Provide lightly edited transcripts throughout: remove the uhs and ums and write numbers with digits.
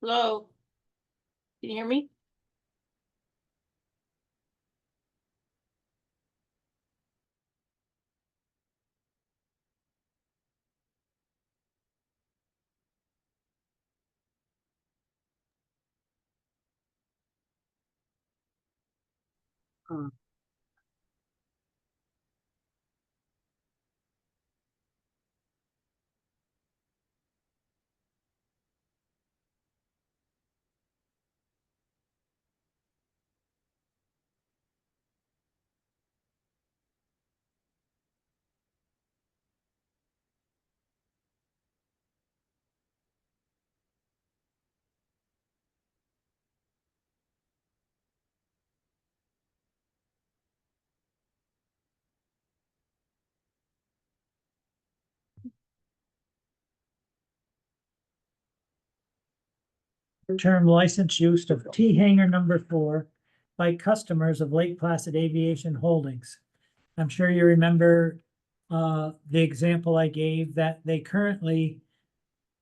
Hello? Can you hear me? Term license use of T hangar number 4 by customers of Lake Placid Aviation Holdings. I'm sure you remember the example I gave that they currently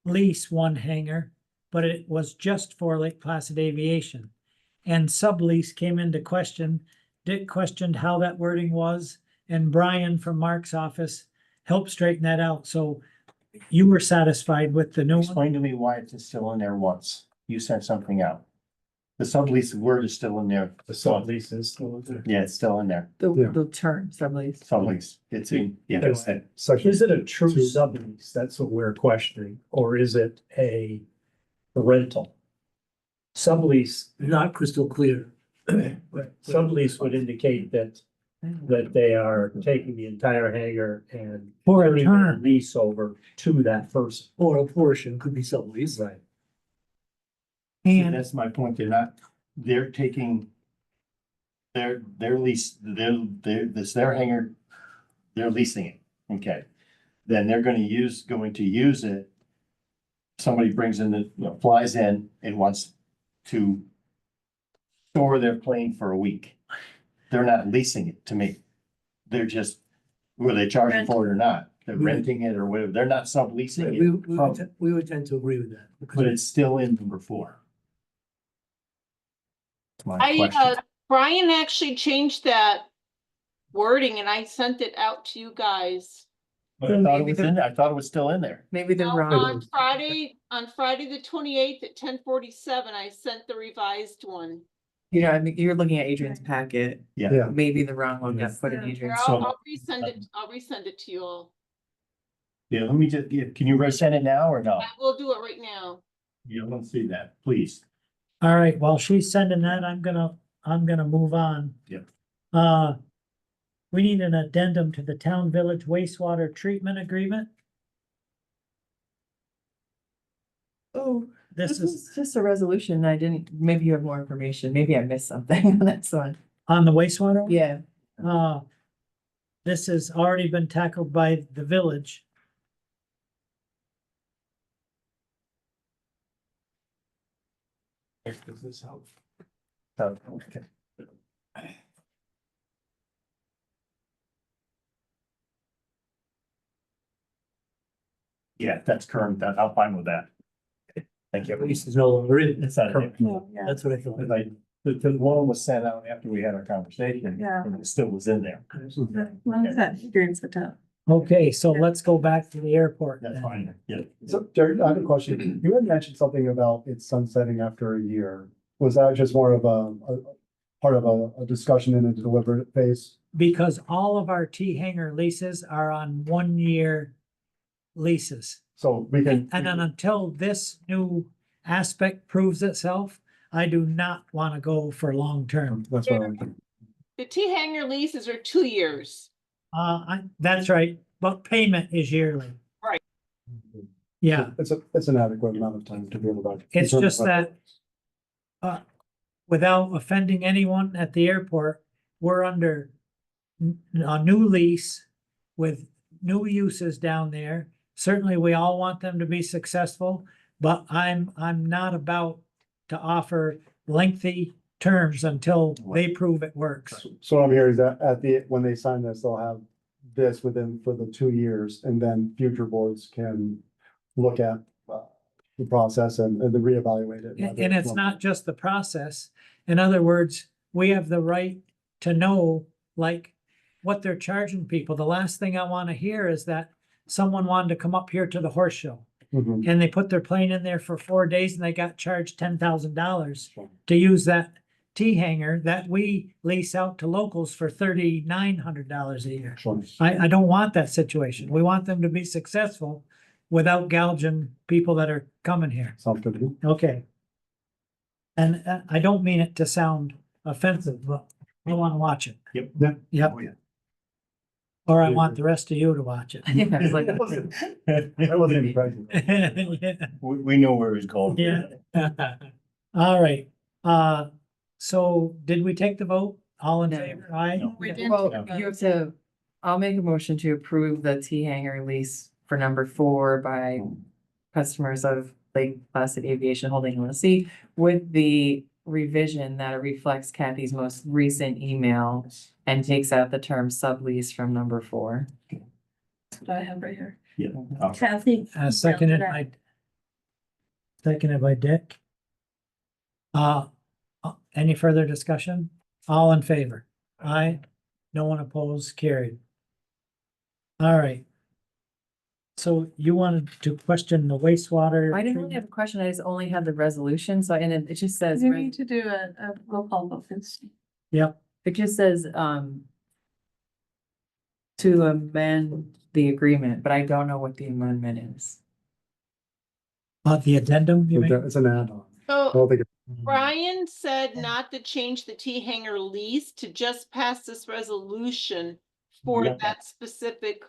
lease one hangar, but it was just for Lake Placid Aviation. And sublease came into question. Dick questioned how that wording was, and Brian from Mark's office helped straighten that out. So you were satisfied with the new one? Explain to me why it's still in there once. You sent something out. The sublease word is still in there. The sublease is still in there. Yeah, it's still in there. The term sublease. Sublease. It's in, yeah. Is it a true sublease? That's what we're questioning, or is it a rental? Sublease, Not crystal clear. sublease would indicate that they are taking the entire hangar and For a turning their term. lease over to that person. Or a portion could be sublease. Right. See, And that's my point. They're taking their lease, this their hangar, they're leasing it. Okay. Then they're going to use it. Somebody brings in flies in and wants to store their plane for a week. They're not leasing it to me. They're just, were they charging for it or not? They're renting it or whatever. They're not subleasing it, We would tend to agree with that. but it's still in number 4. That's my I, question. Brian actually changed that wording and I sent it out to you guys. But I thought it was in there. I thought it was still in there. Maybe they're No, wrong. on Friday the 28th at 10:47, I sent the revised one. You know, I mean, you're looking at Adrian's packet. Yeah. Maybe the wrong one got put in Here, Adrian's. I'll resend it to you all. Yeah, let me just, can you resend it now or no? I will do it right now. Yeah, let's see that, please. all right, while she's sending that, I'm gonna move on. Yep. We need an addendum to the town village wastewater treatment agreement. Oh, This this is is just a resolution. I didn't, maybe you have more information. Maybe I missed something on that one. on the wastewater. Yeah. This has already been tackled by the village. Does this help? Okay. Yeah, that's current. I'm fine with that. Thank At you. least it's no longer in. It's not in there. Yeah. That's what I thought. Because the one was sent out after we had our conversation. Yeah. And it still was in there. When is that Adrian's set up? Okay, so let's go back to the airport. That's then. fine. Yeah. So, Jerry, I have a question. You had mentioned something about it sunsetting after a year. Was that just more of a part of a discussion in a deliberate phase? Because all of our T hangar leases are on 1-year leases. So we can. And then until this new aspect proves itself, I do not want to go for long term. That's what I'm. The T hangar leases are 2 years. That's right, but payment is yearly. Right. Yeah, It's an adequate amount of time to be able to. it's just that without offending anyone at the airport, we're under a new lease with new uses down there. Certainly, we all want them to be successful, but I'm not about to offer lengthy terms until they prove it works. So what I'm hearing is that when they sign this, they'll have this for the 2 years, and then future boards can look at the process and then reevaluate it. And it's not just the process. In other words, we have the right to know, like, what they're charging people. The last thing I want to hear is that someone wanted to come up here to the horse show Mhm. and they put their plane in there for 4 days and they got charged $10,000 to use that T hanger that we lease out to locals for $3,900 a year. Sure. I don't want that situation. We want them to be successful without gouging people that are coming here. Sounds good to me. Okay. And I don't mean it to sound offensive, but I want to watch it. Yep. Yeah. Yep. Oh, yeah. Or I want the rest of you to watch it. Yeah, it's like- That wasn't even present. Yeah. We know where he's going. Yeah. All right. So did we take the vote? All in No. favor? Aye. No. We didn't Well, take a you have vote. to, I'll make a motion to approve the T hanger lease for number 4 by customers of Lake Placid Aviation Holding LLC with the revision that it reflects Kathy's most recent email and takes out the term sublease from number 4. That's what I have right here. Yeah. Okay. Kathy. Seconded by Dick. Any further discussion? All in favor? Aye. No one opposed, carried. All right. So you wanted to question the wastewater? I didn't really have a question, I just only had the resolution, so, and it just says, You need to do a roll call vote. Yep, it just says, to amend the agreement, but I don't know what the amendment is. the addendum, you mean? It's an add-on. I So don't think, Brian said not to change the T hanger lease, to just pass this resolution for Yeah. that specific.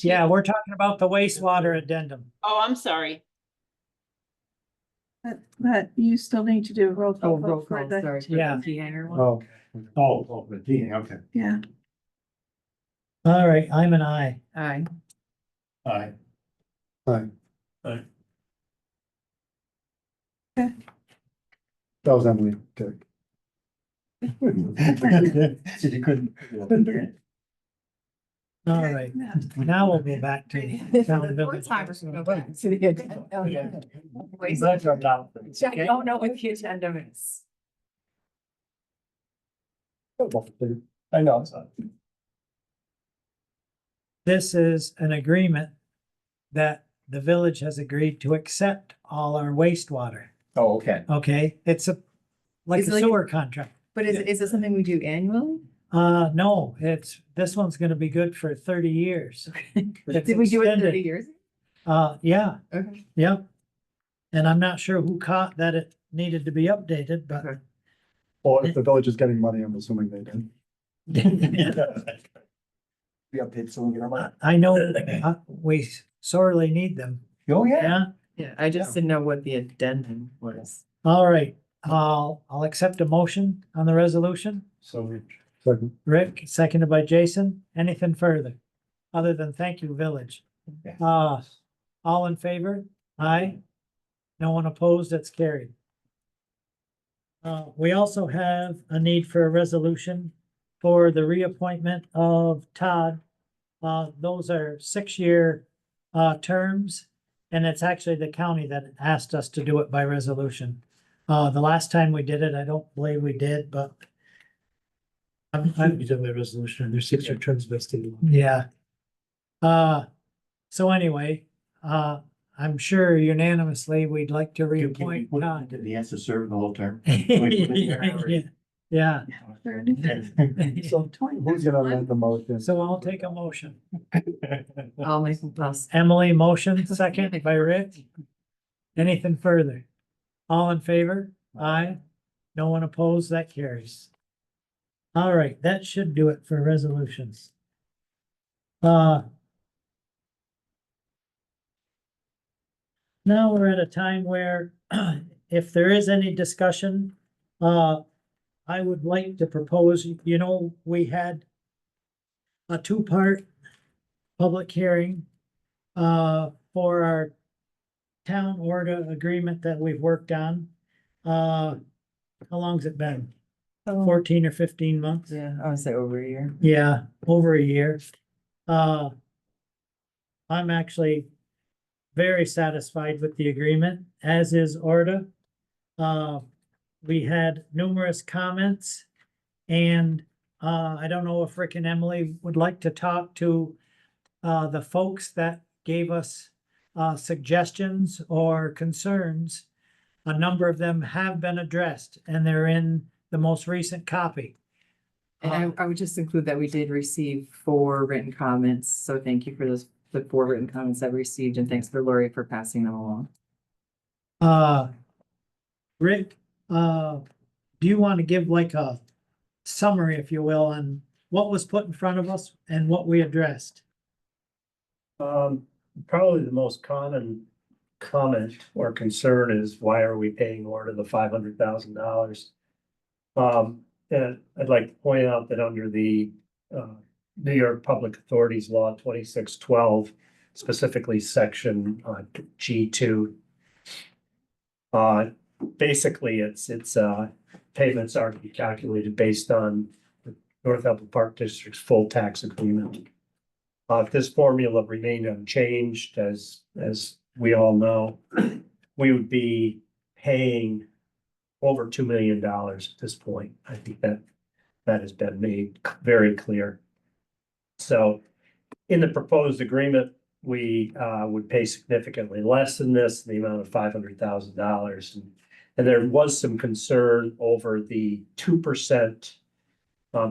Yeah, we're talking about the wastewater addendum. Oh, I'm sorry. But you still need to do a roll Oh, call roll vote for call, the, sorry, for Yeah. the T hanger one. oh, The thing, okay. yeah. All right, I'm an aye. Aye. Aye. aye. Aye. That was Emily. Dick. So you couldn't. All right, now we'll go back to. town Fourth village. time we're gonna go back to the agenda. Wait, I don't know what the agenda is. I know. This is an agreement that the village has agreed to accept all our wastewater, Oh, okay. okay? It's like Is a it like- sewer contract. But is it something we do annually? No, this one's gonna be good for 30 years. It's Did we do it extended. 30 years? Yeah, Okay. yep. And I'm not sure who caught that it needed to be updated, but. Okay. Well, if the village is getting money, I'm assuming they did. We update so we get our money. I know, we sorely need them, Oh, yeah? Yeah, I just didn't know what the addendum was. All right, I'll accept a motion on the resolution. So. Second, Rick, seconded by Jason. Anything further? Other than thank you, village. All in favor? Aye. No one opposed, that's carried. We also have a need for a resolution for the reappointment of Todd. Those are 6-year terms, and it's actually the county that asked us to do it by resolution. The last time we did it, I don't believe we did, but Should be done by resolution, there's 6-year terms vested. yeah. So anyway, I'm sure unanimously, we'd like to reappoint Todd. Did he have to serve the whole term? Yeah, so who's gonna amend the motion? so I'll take a motion. I'll make some plus. Emily motion, second by Rick. Anything further? All in favor? Aye. No one opposed, that carries. All right, that should do it for resolutions. Now we're at a time where if there is any discussion, I would like to propose, we had a 2-part public hearing for our town order agreement that we've worked on. How long's it been? 14 or 15 months? Yeah, I would say over a year. Yeah, over a year. I'm actually very satisfied with the agreement, as is Orta. We had numerous comments and, I don't know if Rick and Emily would like to talk to, the folks that gave us, suggestions or concerns. A number of them have been addressed and they're in the most recent copy. And I would just include that we did receive 4 written comments, so thank you for the 4 written comments that we received, and thanks for Lori for passing them along. Rick, do you want to give like a summary, if you will, on what was put in front of us and what we addressed? Probably the most common comment or concern is why are we paying more to the $500,000? And I'd like to point out that under the New York Public Authorities Law 2612, specifically section G2. Basically, it's payments are to be calculated based on the North Elba Park District's full tax agreement. If this formula remained unchanged, as we all know, we would be paying over $2 million at this point. I think that has been made very clear. So in the proposed agreement, we would pay significantly less than this, the amount of $500,000. And there was some concern over the 2%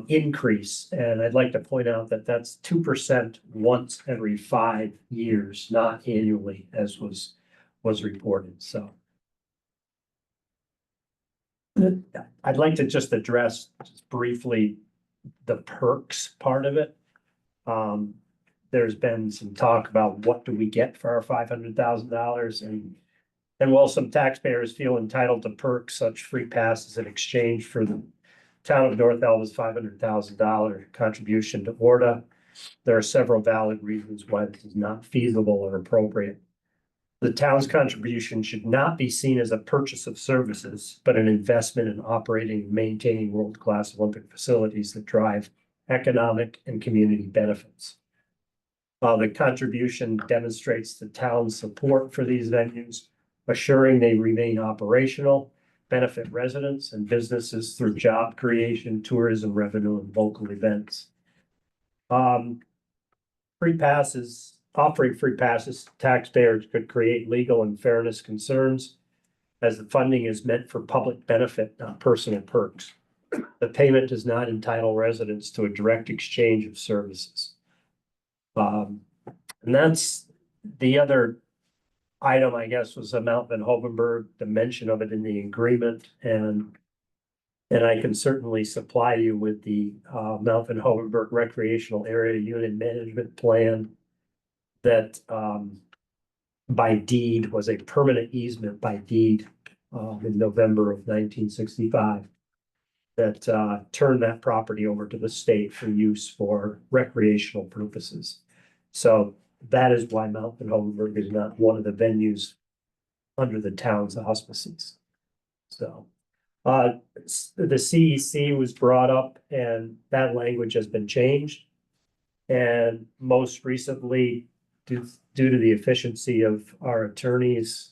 increase. And I'd like to point out that that's 2% once every 5 years, not annually, as was reported. So I'd like to just address just briefly the perks part of it. There's been some talk about what do we get for our $500,000, and while some taxpayers feel entitled to perks such free passes in exchange for the town of North Elba's $500,000 contribution to ORTA, there are several valid reasons why this is not feasible or appropriate. The town's contribution should not be seen as a purchase of services, but an investment in operating and maintaining world-class Olympic facilities that drive economic and community benefits. The contribution demonstrates the town's support for these venues, assuring they remain operational, benefit residents and businesses through job creation, tourism revenue, and local events. Free passes, offering free passes to taxpayers could create legal and fairness concerns, as the funding is meant for public benefit, not personal perks. The payment does not entitle residents to a direct exchange of services. And that's the other item, I guess, was the Mount Van Hovenberg, the mention of it in the agreement, and I can certainly supply you with the Mount Van Hovenberg Recreational Area Unit Management Plan that by deed was a permanent easement by deed in November of 1965 that turned that property over to the state for use for recreational purposes. So that is why Mount Van Hovenberg is not one of the venues under the town's auspices. So the CEC was brought up and that language has been changed. And most recently, due to the efficiency of our attorney's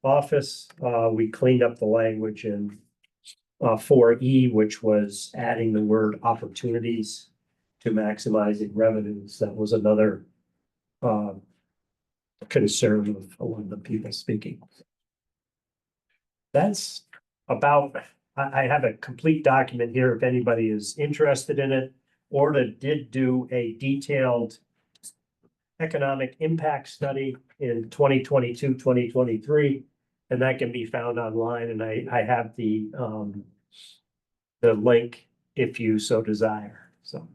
office, we cleaned up the language in 4E, which was adding the word opportunities to maximizing revenues. That was another concern of a lot of the people speaking. That's about, I have a complete document here if anybody is interested in it. ORTA did do a detailed economic impact study in 2022, 2023, and that can be found online. And I have the link if you so desire. So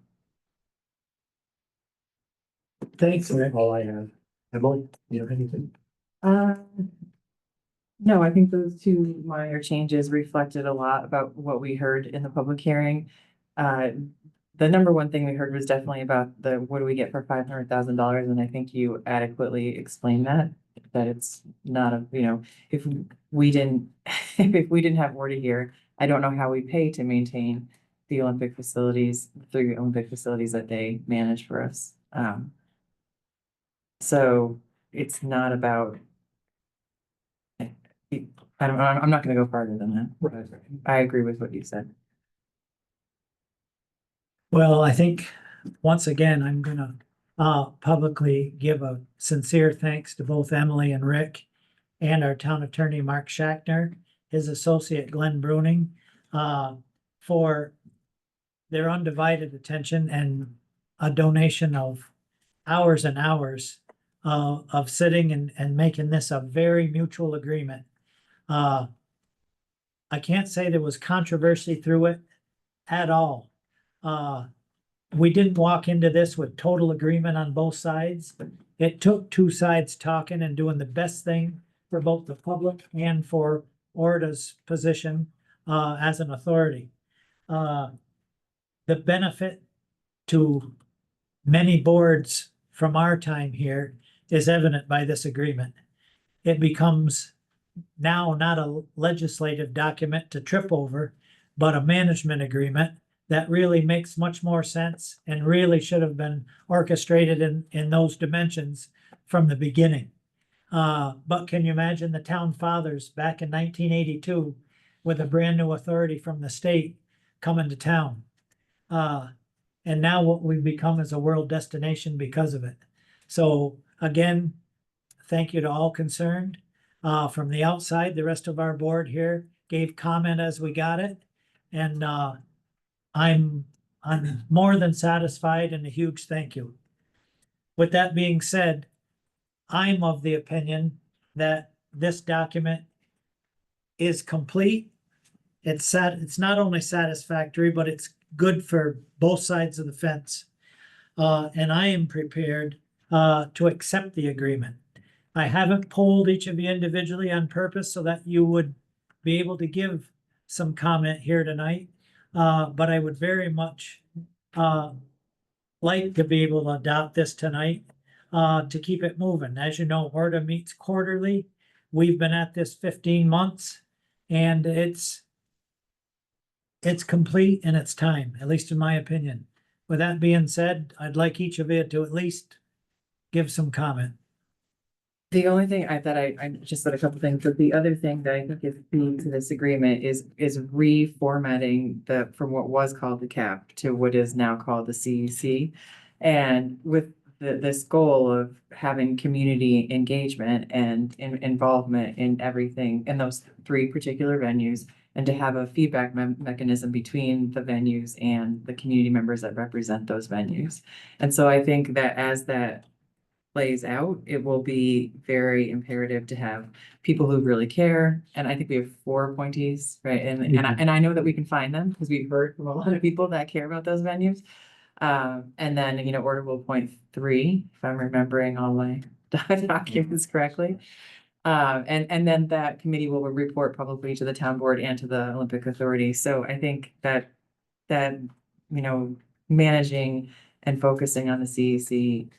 Thanks, Rick. all I have. Emily, you have anything? No, I think those 2 minor changes reflected a lot about what we heard in the public hearing. The number one thing we heard was definitely about the, what do we get for $500,000? And I think you adequately explained that it's not a, if we didn't, if we didn't have ORTA here, I don't know how we pay to maintain the Olympic facilities, the 3 Olympic facilities that they manage for us. So it's not about. I'm not gonna go farther than that. Right. I agree with what you said. Well, I think, once again, I'm gonna publicly give a sincere thanks to both Emily and Rick and our town attorney, Mark Shackner, his associate Glenn Bruning, for their undivided attention and a donation of hours and hours of sitting and making this a very mutual agreement. I can't say there was controversy through it at all. We didn't walk into this with total agreement on both sides. It took two sides talking and doing the best thing for both the public and for Orta's position as an authority. The benefit to many boards from our time here is evident by this agreement. It becomes now not a legislative document to trip over, but a management agreement that really makes much more sense and really should have been orchestrated in those dimensions from the beginning. But can you imagine the town fathers back in 1982 with a brand new authority from the state coming to town? And now what we've become is a world destination because of it. So again, thank you to all concerned. From the outside, the rest of our board here gave comment as we got it. And I'm more than satisfied, and a huge thank you. With that being said, I'm of the opinion that this document is complete. It's not only satisfactory, but it's good for both sides of the fence. And I am prepared to accept the agreement. I haven't polled each of you individually on purpose so that you would be able to give some comment here tonight. But I would very much like to be able to adopt this tonight to keep it moving. As you know, Orta meets quarterly. We've been at this 15 months, and it's complete in its time, at least in my opinion. With that being said, I'd like each of you to at least give some comment. The only thing I just said a couple things, but the other thing that I think is key to this agreement is reformatting from what was called the CAP to what is now called the CEC. And with this goal of having community engagement and involvement in everything in those three particular venues, and to have a feedback mechanism between the venues and the community members that represent those venues. And so I think that as that plays out, it will be very imperative to have people who really care. And I think we have 4 appointees, right? And I know that we can find them because we've heard from a lot of people that care about those venues. And then, Orta will appoint 3, if I'm remembering all my documents correctly. And then that committee will report publicly to the town board and to the Olympic Authority. So I think that managing and focusing on the CEC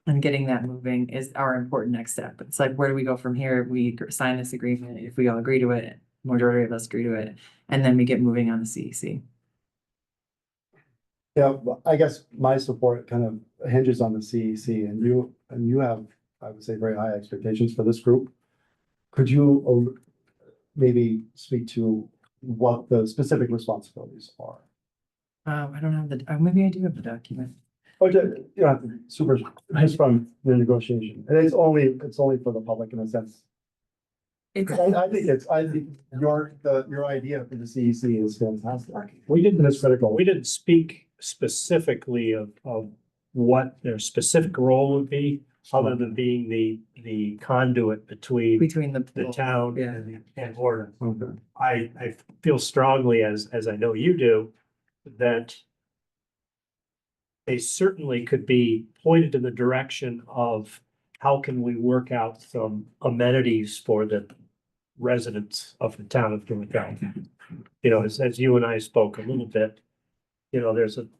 and getting that moving is our important next step. It's like, where do we go from here? We sign this agreement. If we all agree to it, majority of us agree to it, and then we get moving on the CEC. Yeah, I guess my support kind of hinges on the CEC, and you have, I would say, very high expectations for this group. Could you maybe speak to what the specific responsibilities are? I don't have maybe I do have the document. Oh, yeah, super, just from the negotiation, and it's only for the public in a sense. I think your idea for the CEC is fantastic. It's critical. We didn't speak specifically of what their specific role would be, other than being the conduit between the town and Orta. Okay. I feel strongly, as I know you do, that they certainly could be pointed in the direction of how can we work out some amenities for the residents of the town of Philadelphia. As you and I spoke a little bit, there's an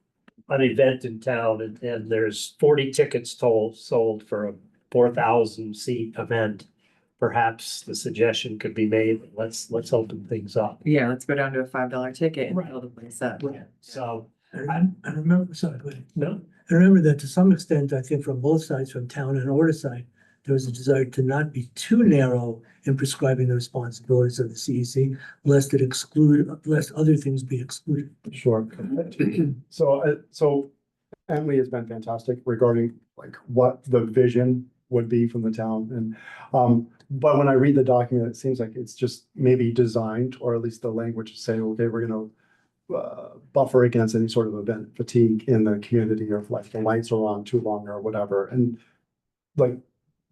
event in town and there's 40 tickets sold for a 4,000 seat event. Perhaps the suggestion could be made, let's open things up. Yeah, let's go down to a $5 ticket and Right. fill the place up. So, I remember, sorry, go ahead. no, I remember that to some extent, I think from both sides, from town and Orta side, there was a desire to not be too narrow in prescribing the responsibilities of the CEC, lest other things be excluded. Sure. So Emily has been fantastic regarding like what the vision would be from the town and, but when I read the document, it seems like it's just maybe designed, or at least the language to say, okay, we're gonna buffer against any sort of event fatigue in the community, or if like the lights are on too long or whatever, and like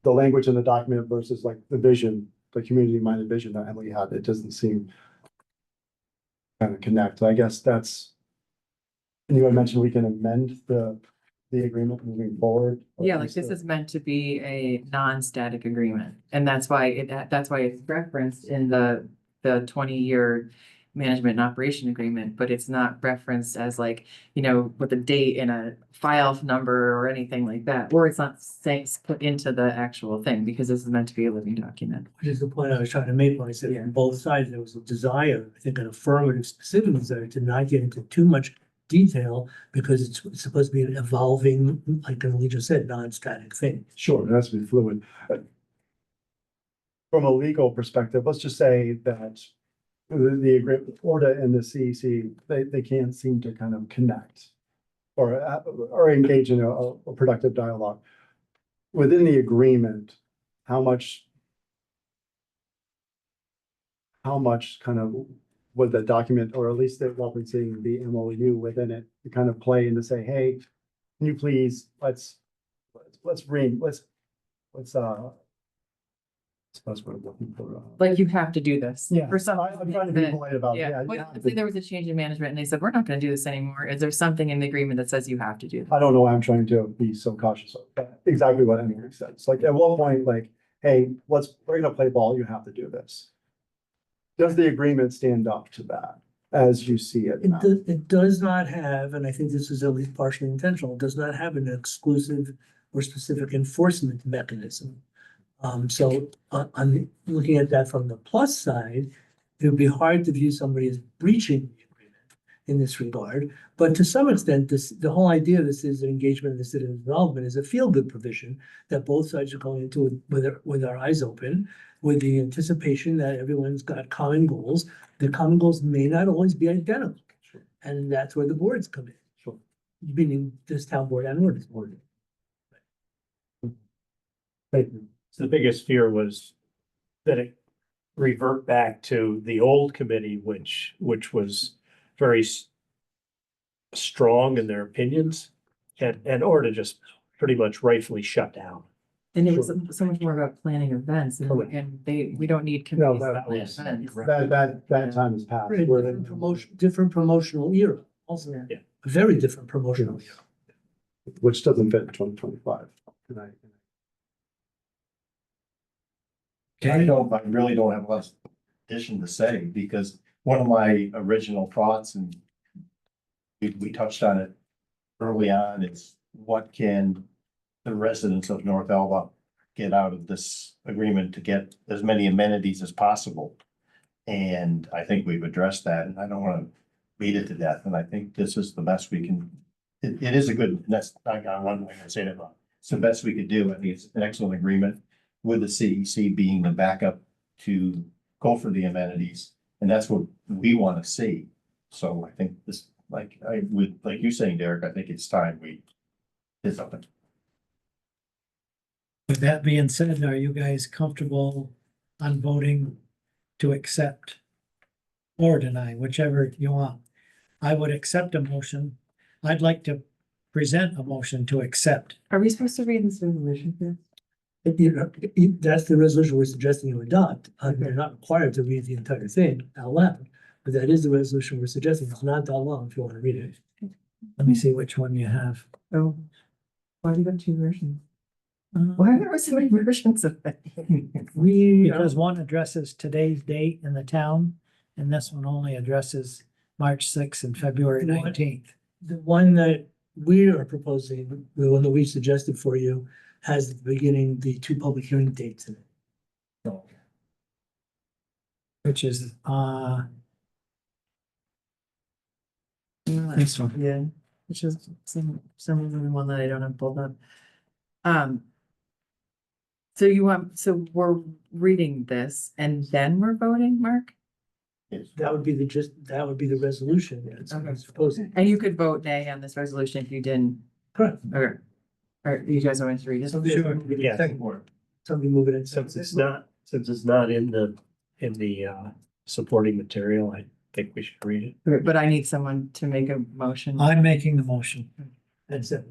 the language in the document versus like the vision, the community-minded vision that Emily had, it doesn't seem kind of connect. I guess that's, and you had mentioned we can amend the agreement moving forward. or Yeah, at like least this the- is meant to be a non-static agreement, and that's why it's referenced in the 20-year management and operation agreement, but it's not referenced as like, with a date and a file number or anything like that, or it's not saying put into the actual thing, because this is meant to be a living document. Which is the point I was trying to make when I said Yeah. on both sides, there was a desire, I think an affirmative specific desire to not get into too much detail because it's supposed to be an evolving, like Alicia said, non-static thing. Sure, it has to be fluid. From a legal perspective, let's just say that the agreement, Orda and the CEC, they can't seem to kind of connect or engage in a productive dialogue. Within the agreement, how much kind of would the document, or at least the referencing the MOU within it, to kind of play into say, hey, can you please, let's suppose what I'm looking for. Like, you have to do this. Yeah, For some. I'm trying to be polite about it. Yeah, Yeah, well, if there was a change in management and they said, we're not gonna do this anymore, is there something in the agreement that says you have to do that? I don't know why I'm trying to be so cautious of that. Exactly what Emily said. It's like, at one point, like, hey, we're gonna play ball, you have to do this. Does the agreement stand up to that as you see it now? It does not have, and I think this is at least partially intentional, it does not have an exclusive or specific enforcement mechanism. So I'm looking at that from the plus side, it would be hard to view somebody as breaching the agreement in this regard. But to some extent, the whole idea of this is engagement in the citizen development is a feel-good provision that both sides are going into with our eyes open, with the anticipation that everyone's got common goals. The common goals may not always be identical. Sure. And that's where the boards come in. Sure. Meaning this town board and ordinance board. Thank you. So the biggest fear was that it revert back to the old committee, which was very strong in their opinions, and or to just pretty much rightfully shut down. And it was so much more about planning events, Correct. and we don't need No, committees that to plan was- events. That time has passed. Very We're different in- promotion, different promotional era, also. Yeah. Yeah. A very different promotional era. Which doesn't fit in 2025. I really don't have much addition to say, because one of my original thoughts, and we touched on it early on, is what can the residents of North Elba get out of this agreement to get as many amenities as possible? And I think we've addressed that, and I don't want to beat it to death, and I think this is the best we can. It is a good, that's, I got one way to say that wrong. It's the best we could do. I think it's an excellent agreement, with the CEC being the backup to go for the amenities. And that's what we want to see. So I think this, like you saying, Derek, I think it's time we did something. With that being said, are you guys comfortable on voting to accept or deny, whichever you want? I would accept a motion. I'd like to present a motion to accept. Are we supposed to read this resolution here? That's the resolution we're suggesting you adopt. You're not required to read the entire thing out loud, but that is the resolution we're suggesting. It's not that long if you want to read it. Let me see which one you have. Oh, why do you got two versions? Why are there so many versions of it? Because one addresses today's date in the town, and this one only addresses March 6th and February 19th. The one that we are proposing, the one that we suggested for you, has at the beginning the two public hearing dates in it. Which is, this one. Yeah, which is some of the one that I don't have pulled up. So so we're reading this and then we're voting, Mark? That would be that would be the resolution. It's Okay. supposed. And you could vote nay on this resolution if you didn't, Correct. or you guys want me to read it? Yeah. Somebody move it in. Since it's not in the supporting material, I think we should read it. But I need someone to make a motion. I'm making the motion. That's it.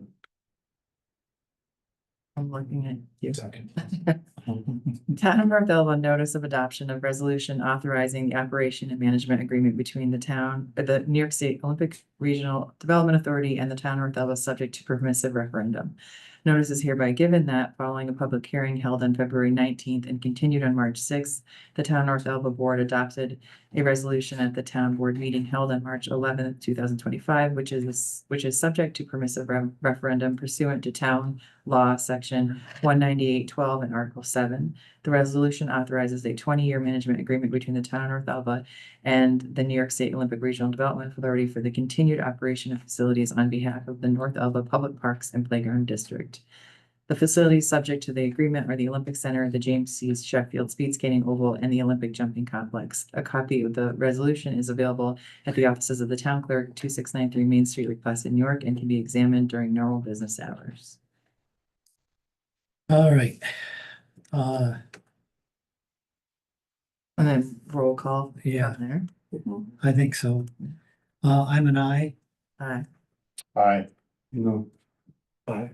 I'm looking at you. Town of North Elba notice of adoption of resolution authorizing the operation and management agreement between the New York State Olympic Regional Development Authority and the town of North Elba, subject to permissive referendum. Notice is hereby given that following a public hearing held on February 19th and continued on March 6th, the town of North Elba board adopted a resolution at the town board meeting held on March 11th, 2025, which is subject to permissive referendum pursuant to town law section 198.12 and article 7. The resolution authorizes a 20-year management agreement between the town of North Elba and the New York State Olympic Regional Development Authority for the continued operation of facilities on behalf of the North Elba Public Parks and Playground District. The facilities subject to the agreement are the Olympic Center, the James C. Sheffield Speed Skating Oval, and the Olympic Jumping Complex. A copy of the resolution is available at the offices of the town clerk, 2693 Main Street, Lake Placid, New York, and can be examined during normal business hours. All right. And then roll call. Yeah. from there. I think so. I'm an aye. Aye. Aye. No. Aye.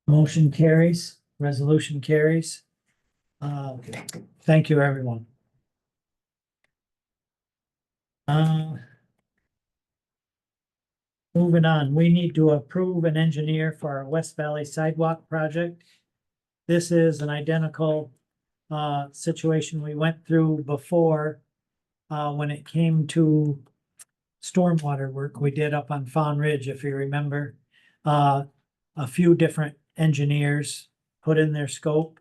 Motion carries, resolution carries. Thank you, everyone. Moving on, we need to approve an engineer for our West Valley Sidewalk project. This is an identical situation we went through before when it came to stormwater work we did up on Fawn Ridge, if you remember. A few different engineers put in their scope.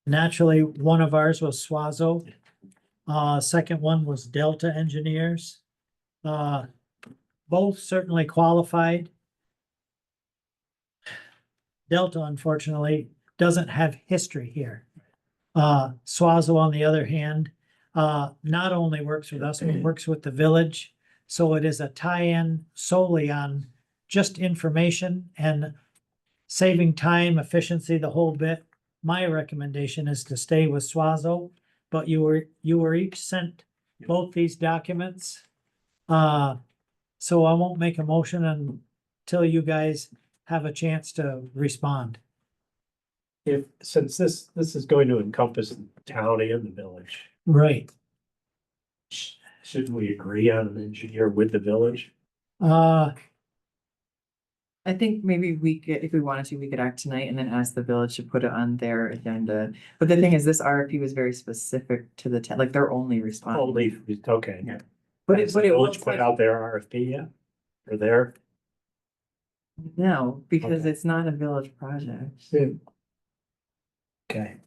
Naturally, one of ours was Swazo. Second one was Delta Engineers. Both certainly qualified. Delta, unfortunately, doesn't have history here. Swazo, on the other hand, not only works with us, but works with the village. So it is a tie-in solely on just information and saving time, efficiency, the whole bit. My recommendation is to stay with Swazo, but you were each sent both these documents. So I won't make a motion until you guys have a chance to respond. Since this is going to encompass the town and the village, Right. shouldn't we agree on an engineer with the village? I think maybe we could, if we wanted to, we could act tonight and then ask the village to put it on their agenda. But the thing is, this RFP was very specific to the town, like they're only responding. Only, okay. Yeah. But Has it, the but it village was put out their RFP yet? Or there? no, because Okay. it's not a village project. Okay.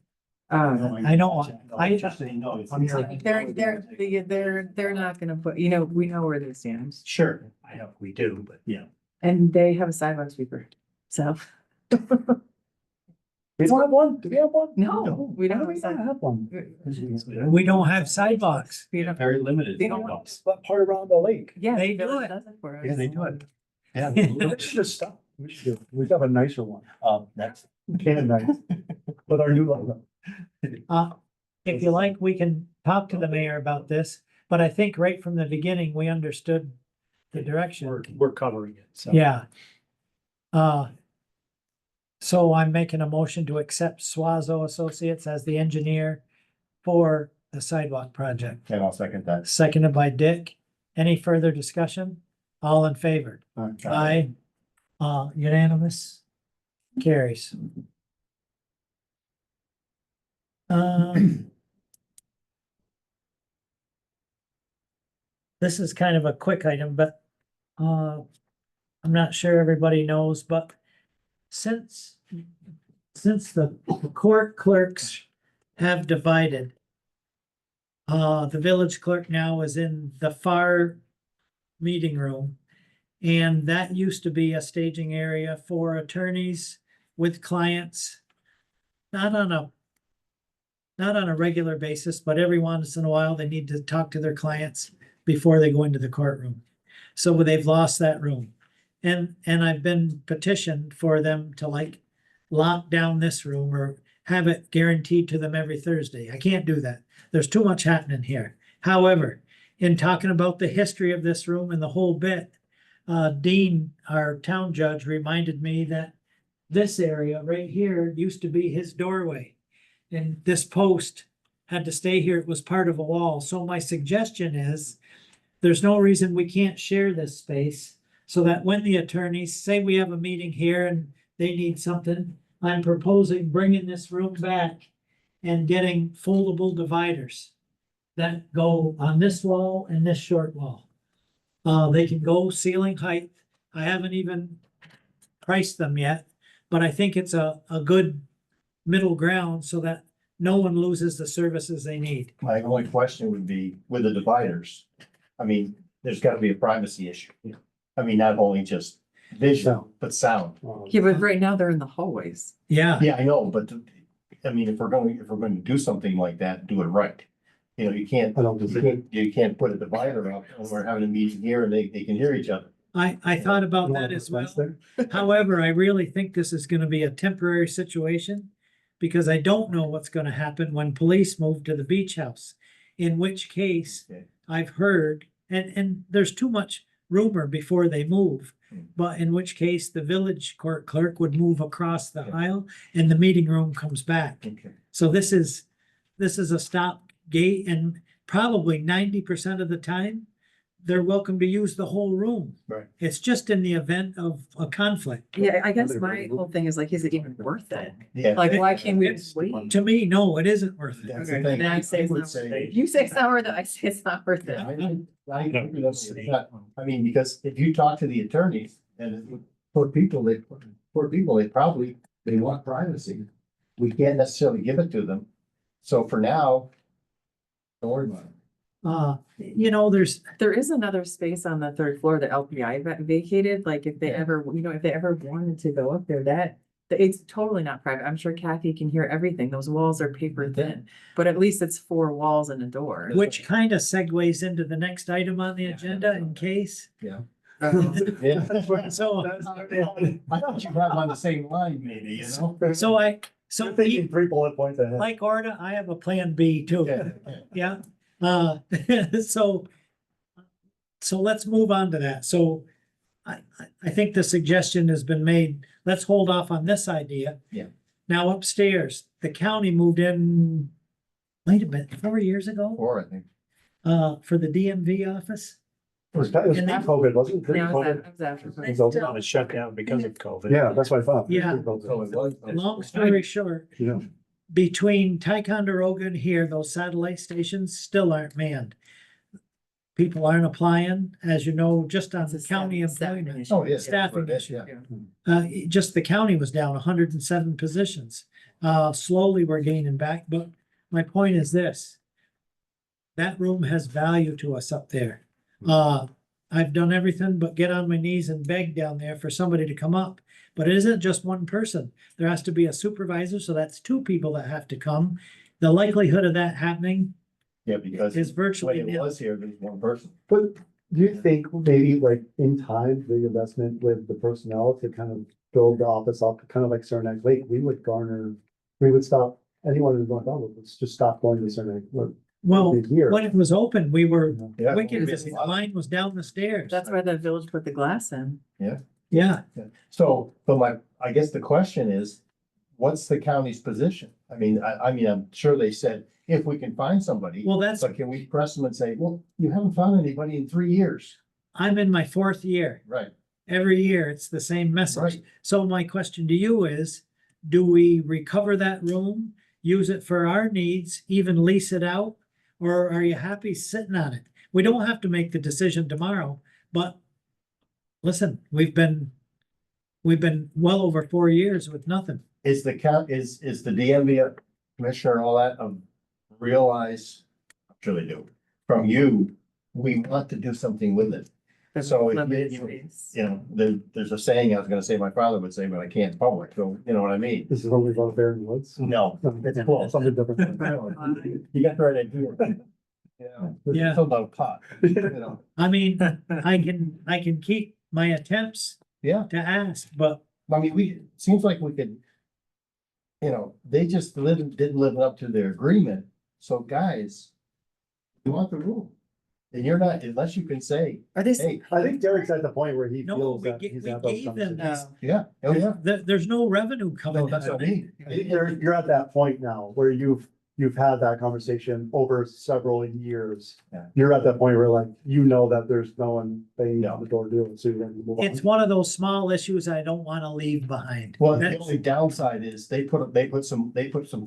I know, Just so you know, it's- I'm here. They're not gonna put, we know where they stand. Sure, I know, we do, but. And they have a sidewalk sweeper, so. We don't have one? Do we have one? No, we don't Why have do a we not sidewalk. have one? we don't have sidewalks. We don't, Very limited. They don't sidewalks. But part around the lake. yeah. They the do village it. does for us. Yeah, they do it. Yeah. We should just stop. We should do. We should have a nicer one. That's. Can nice. With our new logo. If you like, we can talk to the mayor about this, but I think right from the beginning, we understood the direction. We're covering it, so. Yeah. So I'm making a motion to accept Swazo Associates as the engineer for the sidewalk project. And I'll second that. Seconded by Dick. Any further discussion? All in favor? Aye. Unanimous? Carries. This is kind of a quick item, but I'm not sure everybody knows, but since the court clerks have divided, the village clerk now is in the far meeting room, And that used to be a staging area for attorneys with clients. Not on a regular basis, but every once in a while, they need to talk to their clients before they go into the courtroom. So they've lost that room. And I've been petitioned for them to like lock down this room or have it guaranteed to them every Thursday. I can't do that. There's too much happening here. However, in talking about the history of this room and the whole bit, Dean, our town judge, reminded me that this area right here used to be his doorway. And this post had to stay here. It was part of a wall. So my suggestion is, there's no reason we can't share this space so that when the attorneys say we have a meeting here and they need something, I'm proposing bringing this room back and getting foldable dividers that go on this wall and this short wall. They can go ceiling height. I haven't even priced them yet, but I think it's a good middle ground so that no one loses the services they need. My only question would be with the dividers. I mean, there's gotta be a privacy issue. I mean, not only just vision, but sound. Yeah, but right now they're in the hallways. Yeah, Yeah, I know, but I mean, if we're going to do something like that, do it right. You know, you can't, I don't disagree. you can't put a divider up when we're having a meeting here and they can hear each other. I thought about You that want as a fence well. there? However, I really think this is gonna be a temporary situation because I don't know what's gonna happen when police move to the beach house. In which case, Okay. I've heard, and there's too much rumor before they move. But in which case, the village court clerk would move across the Okay. aisle and the meeting room comes back. Okay. So this is a stop gate, and probably 90% of the time, they're welcome to use the whole room. Right. It's just in the event of a conflict. Yeah, I guess my whole thing is like, is it even worth it? Yeah. Like, why can't we It's- wait? To me, no, it isn't worth it. That's the Okay, thing. then I say it's would not say- If you say it's not worth it, I say it's not worth it. Yeah, I agree with you. It's not- I mean, because if you talk to the attorneys and poor people, they probably, they want privacy. We can't necessarily give it to them. So for now, don't worry about it. There is another space on the third floor that LPI vacated, like if they Yeah. ever, if they ever wanted to go up there, that it's totally not private. I'm sure Kathy can hear everything. Those walls are paper thin, but at least it's 4 walls and a door. Which kind of segues into the next item on the agenda in case. Yeah. So, I thought you have on the same line, maybe, you know? so Thinking 3 bullet points ahead. like Orda, I have a plan B too. Yeah. Yeah, so let's move on to that. So I think the suggestion has been made, let's hold off on this idea. Yeah. Now upstairs, the county moved in, wait a minute, 4 years ago, Or I think. for the DMV office. It was And that- COVID, wasn't it? Yeah, COVID? it was after. It was over. It was shut down because of COVID. Yeah, that's what I thought. Yeah. So it was. Long story short, Yeah. between Ticonderoga and here, those satellite stations still aren't manned. People aren't applying, as you know, just on It's a the county staffing employment. issue. Oh, yes. Staffing Yes, issue. yeah. Just the county was down 107 positions. Slowly we're gaining back, but my point is this. That room has value to us up there. I've done everything but get on my knees and beg down there for somebody to come up. But it isn't just one person. There has to be a supervisor, so that's 2 people that have to come. The likelihood of that happening Yeah, because is virtually when it nil. was here, there's one person. But do you think maybe like in time, the investment with the personnel to kind of build the office up, kind of like Saranac Lake, we would stop anyone in North Elba, let's just stop going to Saranac. Well, Here. when it was open, we were Yeah. wicked busy. The line was down the stairs. That's why the village put the glass in. Yeah, So, but I guess the question is, what's the county's position? I mean, I'm sure they said, if we can find somebody, well, that's, but can we press them and say, well, you haven't found anybody in 3 years? I'm in my 4th year. Right, Every year, it's the same message. right. So my question to you is, do we recover that room, use it for our needs, even lease it out? Or are you happy sitting on it? We don't have to make the decision tomorrow, but listen, we've been well over 4 years with nothing. Is the is the DMV commissioner and all that realize, I'm sure they do, from you, we want to do something with it. The So if limited you- space. You know, there's a saying I was gonna say my father would say, but I can't in public, so you know what I mean? This is what we call Bear in the Woods. No, it's close. Something different. You got the right idea. Yeah. Yeah. It's about pot, you know, I mean, I can keep my attempts yeah. to ask, but I mean, seems like we could. You know, they just didn't live up to their agreement, so guys. You want the room, and you're not, unless you can say, Are they? hey, I think Derek's at the point where he No, feels we that ga- he's we had those gave them conversations. No. yeah, oh yeah, there's no revenue coming no, in. that's what I mean. You're at that point now where you've had that conversation over several years. Yeah. You're at that point where like, you know that there's no one banging No. on the door doing it, so you're ready to move on. It's one of those small issues I don't wanna leave behind. Well, the That's- only downside is they put some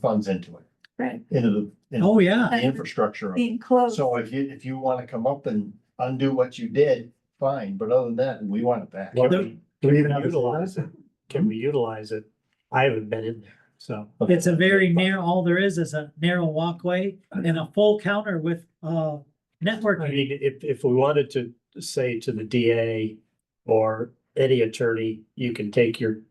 funds into it, Right. into Oh, yeah. the infrastructure of it. Being close. So if you wanna come up and undo what you did, fine, but other than that, we want it back. Well, There- Do we even have to Utilize it? Can we utilize it? I haven't been in there, so. It's a very narrow, all there is a narrow walkway and a full counter with, I networking. mean, if we wanted to say to the DA or any attorney, you can take your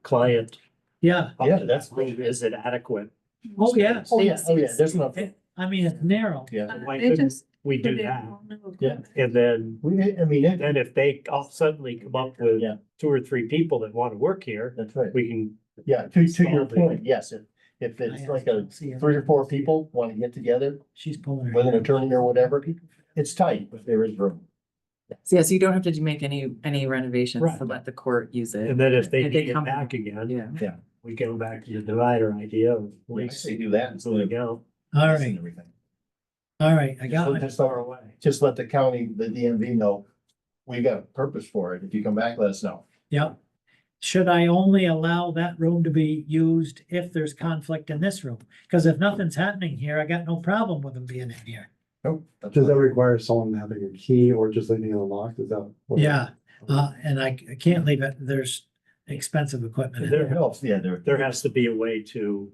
client. Yeah, up Yeah, to that's- that room. Is it adequate? oh, yeah. Oh, yeah, there's enough, I mean, it's narrow. yeah. Why They couldn't just we do put in that? all new Yeah. And then, I mean, then if they all suddenly come up with Yeah. 2 or 3 people that want to work here, that's right. we can. Yeah, to your Solve it. point, yes, if it's like a 3 or 4 people want to get together She's pulling her. with an attorney or whatever, it's tight, but there is room. So, yeah, so you don't have to make any renovations to Right. let the court use it. And then if they If they need it come- back again, Yeah. we go back to the divider idea of I lease. say do that instead of Go. All leasing right, everything. all right, I got Just it. let- Just let the county, the DMV know, we got a purpose for it. If you come back, let us know. Yeah. Should I only allow that room to be used if there's conflict in this room? Cause if nothing's happening here, I got no problem with them being in here. Nope. that's Does that fine. require someone having a key or just leaving it unlocked? Is that? what- Yeah, and I can't leave it, there's expensive equipment in There there. helps, yeah, There has to be a way to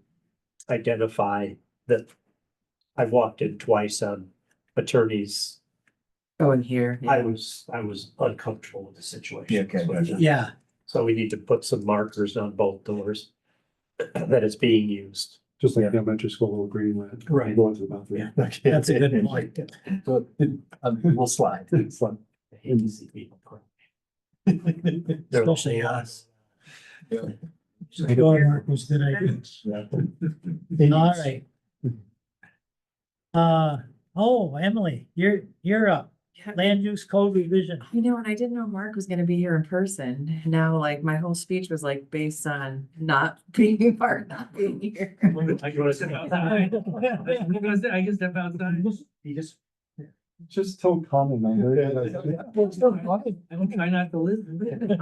identify that. I've walked in twice on attorneys. Go in here. I was uncomfortable with the situation. Yeah, okay. Yeah, So we need to put some markers on both doors that it's being used. Just like the elementary school little green light. Right. Going to the bathroom. That's a good point. So, we'll slide. It's fun. I hate to see people. Especially us. Yeah. Go ahead, Marcus, good idea. All right. Oh, Emily, you're up. Yeah. Land use code revision. You know, and I didn't know Mark was gonna be here in person. Now, like, my whole speech was like based on not being Mark, not being here. I go to- I guess step outside. You just. Just so common. I heard it. I don't try not to listen.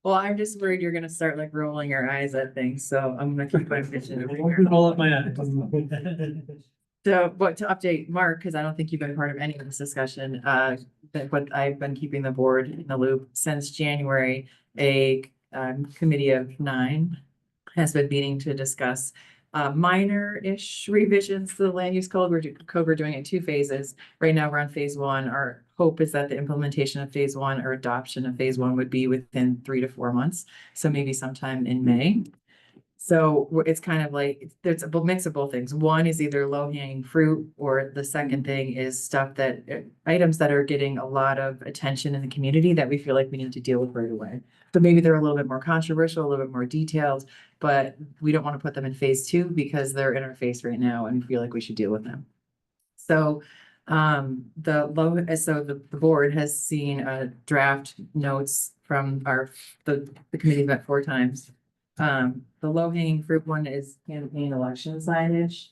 Well, I'm just worried you're gonna start like rolling your eyes at things, so I'm gonna keep my vision over here. Roll up my eyes. So, but to update Mark, because I don't think you've been part of any of this discussion, but I've been keeping the board in the loop since January. A committee of 9 has been meeting to discuss minor-ish revisions to the land use code. We're doing it in 2 phases. Right now, we're on phase 1. Our hope is that the implementation of phase 1 or adoption of phase 1 would be within 3 to 4 months. So maybe sometime in May. So it's kind of like, there's a mix of both things. One is either low hanging fruit, or the second thing is stuff that, items that are getting a lot of attention in the community that we feel like we need to deal with right away. So maybe they're a little bit more controversial, a little bit more detailed, but we don't want to put them in phase 2 because they're in our face right now and we feel like we should deal with them. So the board has seen draft notes from the committee met 4 times. The low hanging fruit one is campaign election signage.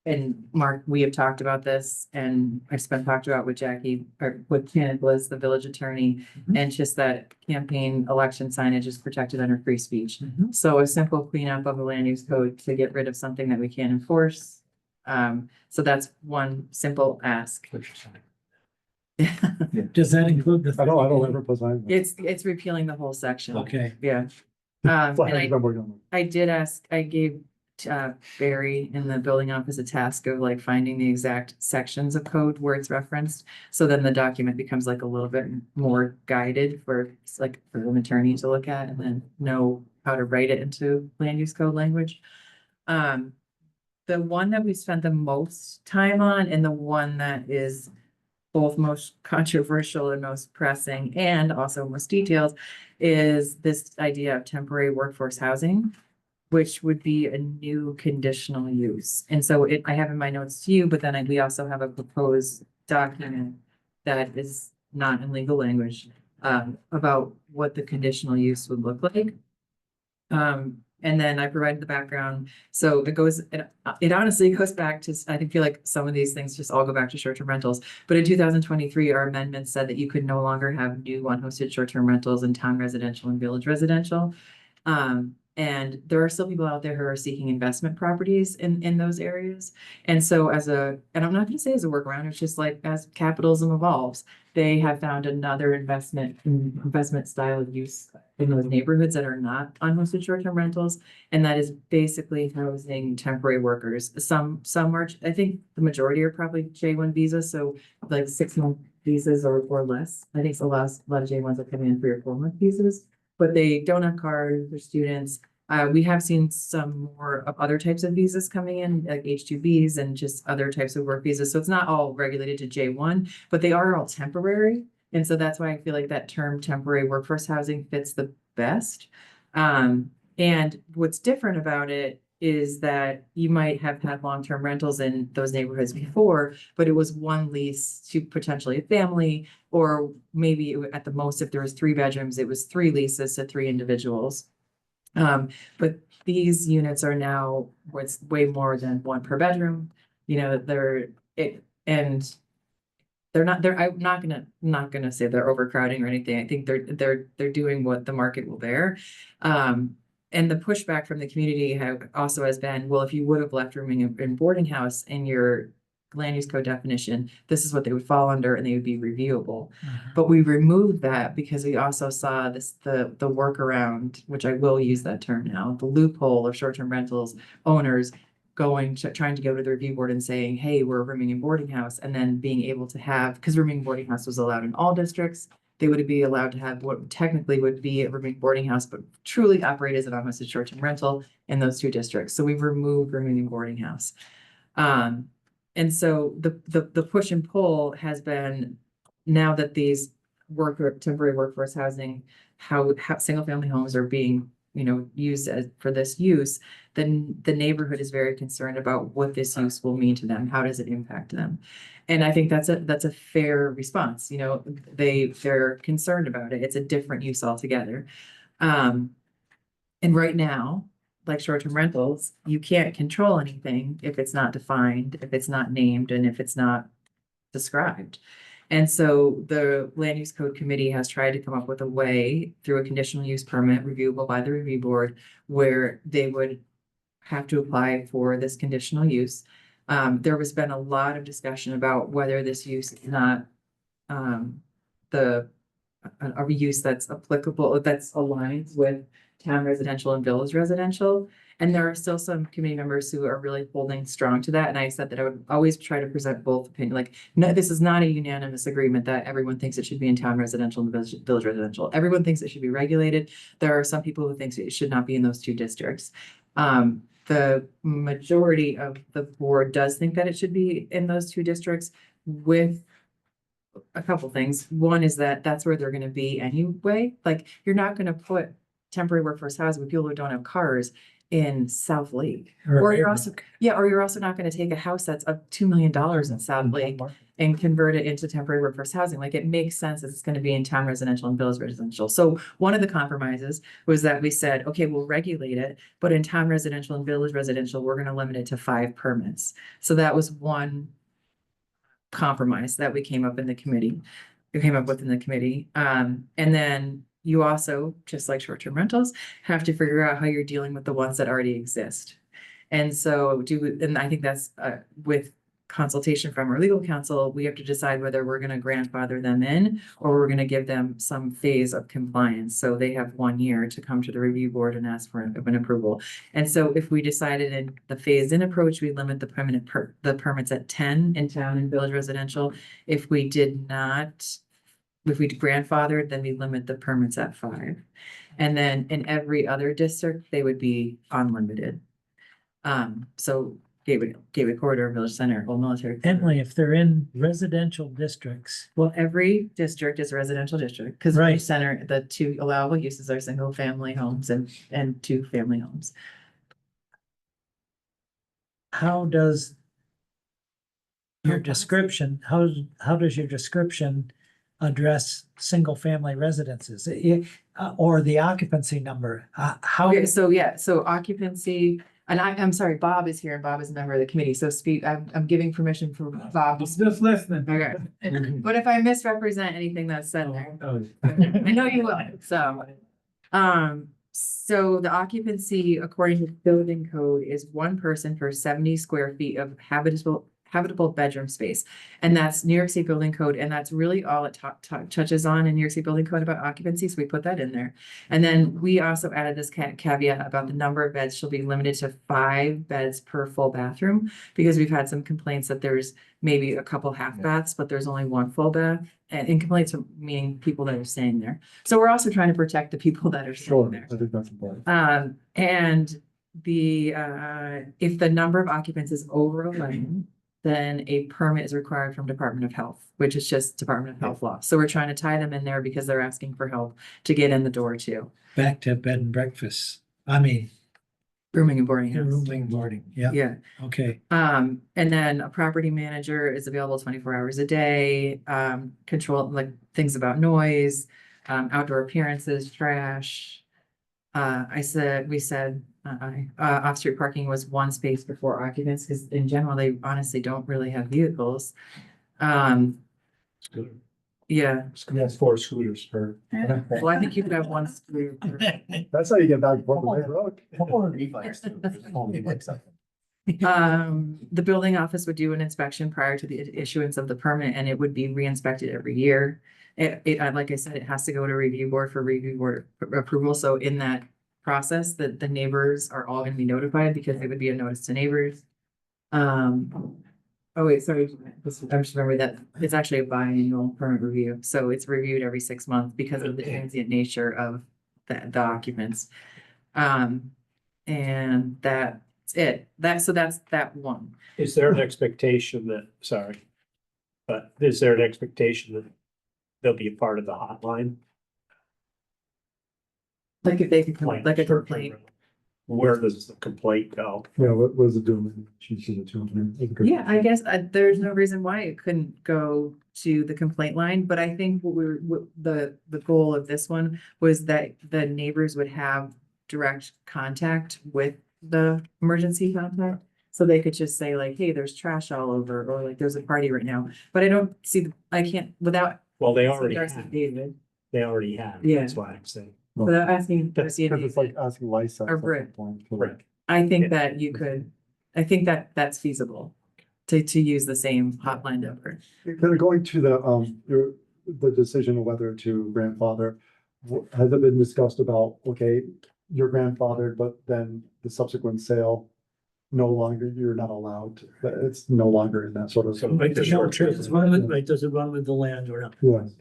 And Mark, we have talked about this and I've talked about with Jackie or with Janet Bliss, the village attorney. And just that campaign election signage is protected under free speech. So a simple cleanup of the land use code to get rid of something that we can't enforce. So that's one simple ask. Does that include the? I don't ever put signs. It's repealing the whole section. Okay, Yeah. Well, And I've been working on it. I did ask, I gave Barry in the building office a task of like finding the exact sections of code where it's referenced. So then the document becomes like a little bit more guided for, it's like for an attorney to look at and then know how to write it into land use code language. The one that we spent the most time on and the one that is both most controversial and most pressing and also most detailed is this idea of temporary workforce housing, which would be a new conditional use. And so I have in my notes to you, but then we also have a proposed document that is not in legal language about what the conditional use would look like. And then I provided the background. So it honestly goes back to, I feel like some of these things just all go back to short-term rentals. But in 2023, our amendment said that you could no longer have new unhosted short-term rentals in town residential and village residential. And there are still people out there who are seeking investment properties in those areas. And so and I'm not gonna say as a workaround, it's just like as capitalism evolves, they have found another investment style of use in those neighborhoods that are not unhosted short-term rentals. And that is basically housing temporary workers. Some are, I think the majority are probably J1 visas, so like 6-month visas or less. I think a lot of J1s are coming in 3 or 4 month visas. But they don't have cars, they're students. We have seen some more of other types of visas coming in, like H2Bs and just other types of work visas. So it's not all regulated to J1, but they are all temporary. And so that's why I feel like that term temporary workforce housing fits the best. And what's different about it is that you might have had long-term rentals in those neighborhoods before, but it was one lease to potentially a family, or maybe at the most, if there was 3 bedrooms, it was 3 leases to 3 individuals. But these units are now what's way more than 1 per bedroom. You know, I'm not gonna say they're overcrowding or anything. I think they're doing what the market will bear. And the pushback from the community has been, well, if you would have left rooming in boarding house in your land use code definition, this is what they would fall under and they would be reviewable. But we removed that because we also saw the workaround, which I will use that term now, the loophole of short-term rentals owners trying to go to the review board and saying, hey, we're rooming in boarding house, and then being able to have, because rooming in boarding house was allowed in all districts, they would be allowed to have what technically would be a rooming boarding house, but truly operate as an unhosted short-term rental in those 2 districts. So we've removed rooming in boarding house. And so the push and pull has been, now that these temporary workforce housing, how single family homes are being, used for this use, then the neighborhood is very concerned about what this use will mean to them. How does it impact them? And I think that's a fair response. They're concerned about it. It's a different use altogether. And right now, like short-term rentals, you can't control anything if it's not defined, if it's not named, and if it's not described. And so the Land Use Code Committee has tried to come up with a way through a conditional use permit reviewable by the review board where they would have to apply for this conditional use. There has been a lot of discussion about whether this use is not a use that's applicable, that's aligned with town residential and village residential. And there are still some committee members who are really holding strong to that. And I said that I would always try to present both opinions. Like, no, this is not a unanimous agreement that everyone thinks it should be in town residential and village residential. Everyone thinks it should be regulated. There are some people who think it should not be in those 2 districts. The majority of the board does think that it should be in those 2 districts, with a couple things. One is that that's where they're going to be anyway. Like, you're not going to put temporary workforce housing with people who don't have cars in South Lake. Or you're also not going to take a house that's of $2 million in South Lake and convert it into temporary workforce housing. Like, it makes sense that it's going to be in town residential and village residential. So one of the compromises was that we said, okay, we'll regulate it, but in town residential and village residential, we're going to limit it to 5 permits. So that was one compromise that we came up with in the committee. And then you also, just like short-term rentals, have to figure out how you're dealing with the ones that already exist. And so I think that's with consultation from our legal counsel, we have to decide whether we're gonna grandfather them in or we're gonna give them some phase of compliance. So they have 1 year to come to the review board and ask for an approval. And so if we decided in the phase-in approach, we limit the the permits at 10 in town and village residential. If we did not, if we grandfathered, then we limit the permits at 5. And then in every other district, they would be unlimited. So Gateway Corridor, Village Center, Old Military. Corridor. Emily, if they're in residential districts, Well, every district is a residential district, because Right. Village Center, the 2 allowable uses are single family homes and 2-family homes. how does your description, how does your description address single-family residences? Or the occupancy number? How? Okay, so occupancy, and I'm sorry, Bob is here and Bob is a member of the committee, so I'm giving permission for Bob to speak. Just listening. Okay, but if I misrepresent anything that's said there, Oh. I know you will, so the occupancy according to the building code is 1 person per 70 square feet of habitable bedroom space. And that's New York State Building Code, and that's really all it touches on in New York State Building Code about occupancy, so we put that in there. And then we also added this caveat about the number of beds shall be limited to 5 beds per full bathroom, because we've had some complaints that there's maybe a couple half baths, but there's only 1 full bath. And in complaints, meaning people that are staying there. So we're also trying to protect the people that are staying Sure, there. I think that's important. And the, if the number of occupants is over 11, then a permit is required from Department of Health, which is just Department of Health law. So we're trying to tie them in there because they're asking for help to get in the door too. Back to bed and breakfast. I mean, Rooming and boarding house. rooming and boarding. Yeah, Yeah. okay. And then a property manager is available 24 hours a day, control like things about noise, outdoor appearances, trash. We said, off-street parking was 1 space before occupants, because in general, they honestly don't really have vehicles. Yeah, That's 4 scooters per. well, I think you could have 1 scooter per- That's how you get back to Portland Road. The building office would do an inspection prior to the issuance of the permit, and it would be re-inspected every year. Like I said, it has to go to review board for review board approval, so in that process, the neighbors are all gonna be notified, because it would be a notice to neighbors. Oh wait, sorry, I just remember that it's actually a biannual permit review, so it's reviewed every 6 months because of the transient nature of the occupants. And that's it, that's that one. Is there an expectation that, sorry, but is there an expectation that they'll be a part of the hotline? Like if they could come, like a Short-term complaint. rental. Where does the complaint go? Yeah, what was it doing? She's in the 200. Yeah, I guess there's no reason why it couldn't go to the complaint line, but I think what the goal of this one was that the neighbors would have direct contact with the emergency contact. So they could just say like, hey, there's trash all over, or like, there's a party right now, but I don't see, I can't, without. Well, they already Darcy have, David, yeah, that's why I'm saying. without asking Darcy and Because it's like David, asking Lisa. Or Britt. Right. I think Yeah. that you could, I think that that's feasible to use the same hotline number. Kind of going to the decision of whether to grandfather, has it been discussed about, okay, you're grandfathered, but then the subsequent sale, no longer, you're not allowed, it's no longer in that sort of. Right, does it run with, right, does it run with the land or not? Yes.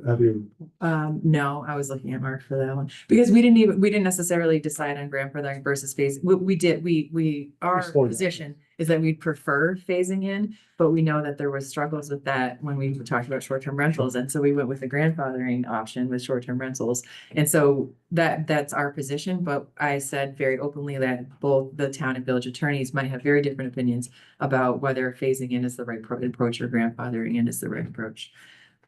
Have you, No, I was looking at Mark for that one, because we didn't necessarily decide on grandfathering versus phase. Our Explored that. position is that we'd prefer phasing in, but we know that there was struggles with that when we talked about short-term rentals, and so we went with the grandfathering option with short-term rentals. And so that's our position, but I said very openly that both the town and village attorneys might have very different opinions about whether phasing in is the right approach or grandfathering in is the right approach.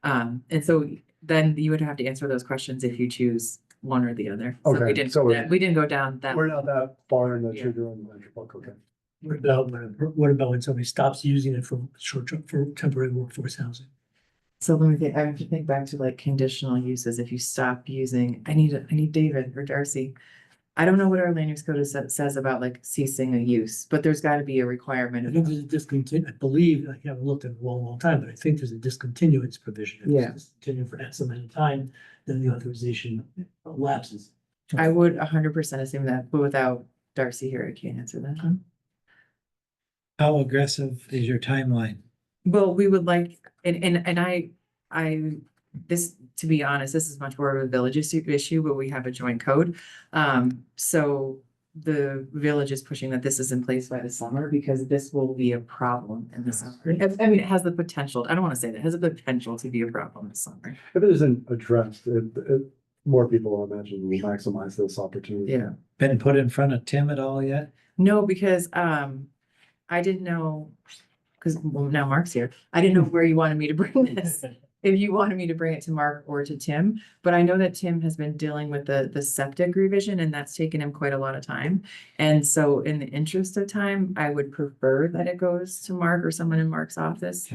And so then you would have to answer those questions if you choose one or the other. So we Okay, didn't, so we didn't go down that. we're not that far in that Yeah. you're doing the ledger book, okay. What about when somebody stops using it for short-term, for temporary workforce housing? So let me think, I have to think back to like conditional uses. If you stop using, I need David or Darcy. I don't know what our land use code says about like ceasing a use, but there's gotta be a requirement. I of think there's a discontinue, I believe, I haven't looked at it in a long, long time, but I think there's a discontinuance provision. If it's Yeah. discontinued for X amount of time, then the authorization lapses. I would 100% assume that, but without Darcy here, I can't answer that. How aggressive is your timeline? Well, we would like, and this, to be honest, this is much more of a village issue, but we have a joint code. So the village is pushing that this is in place by the summer because this will be a problem in the summer. I mean, it has the potential, I don't want to say that, it has the potential to be a problem this summer. If it isn't addressed, more people, I imagine, will maximize this opportunity. Yeah. Been put in front of Tim at all yet? No, because, I didn't know, because, well, now Mark's here. I didn't know where you wanted me to bring this. If you wanted me to bring it to Mark or to Tim, but I know that Tim has been dealing with the septic revision and that's taken him quite a lot of time. And so in the interest of time, I would prefer that it goes to Mark or someone in Mark's office.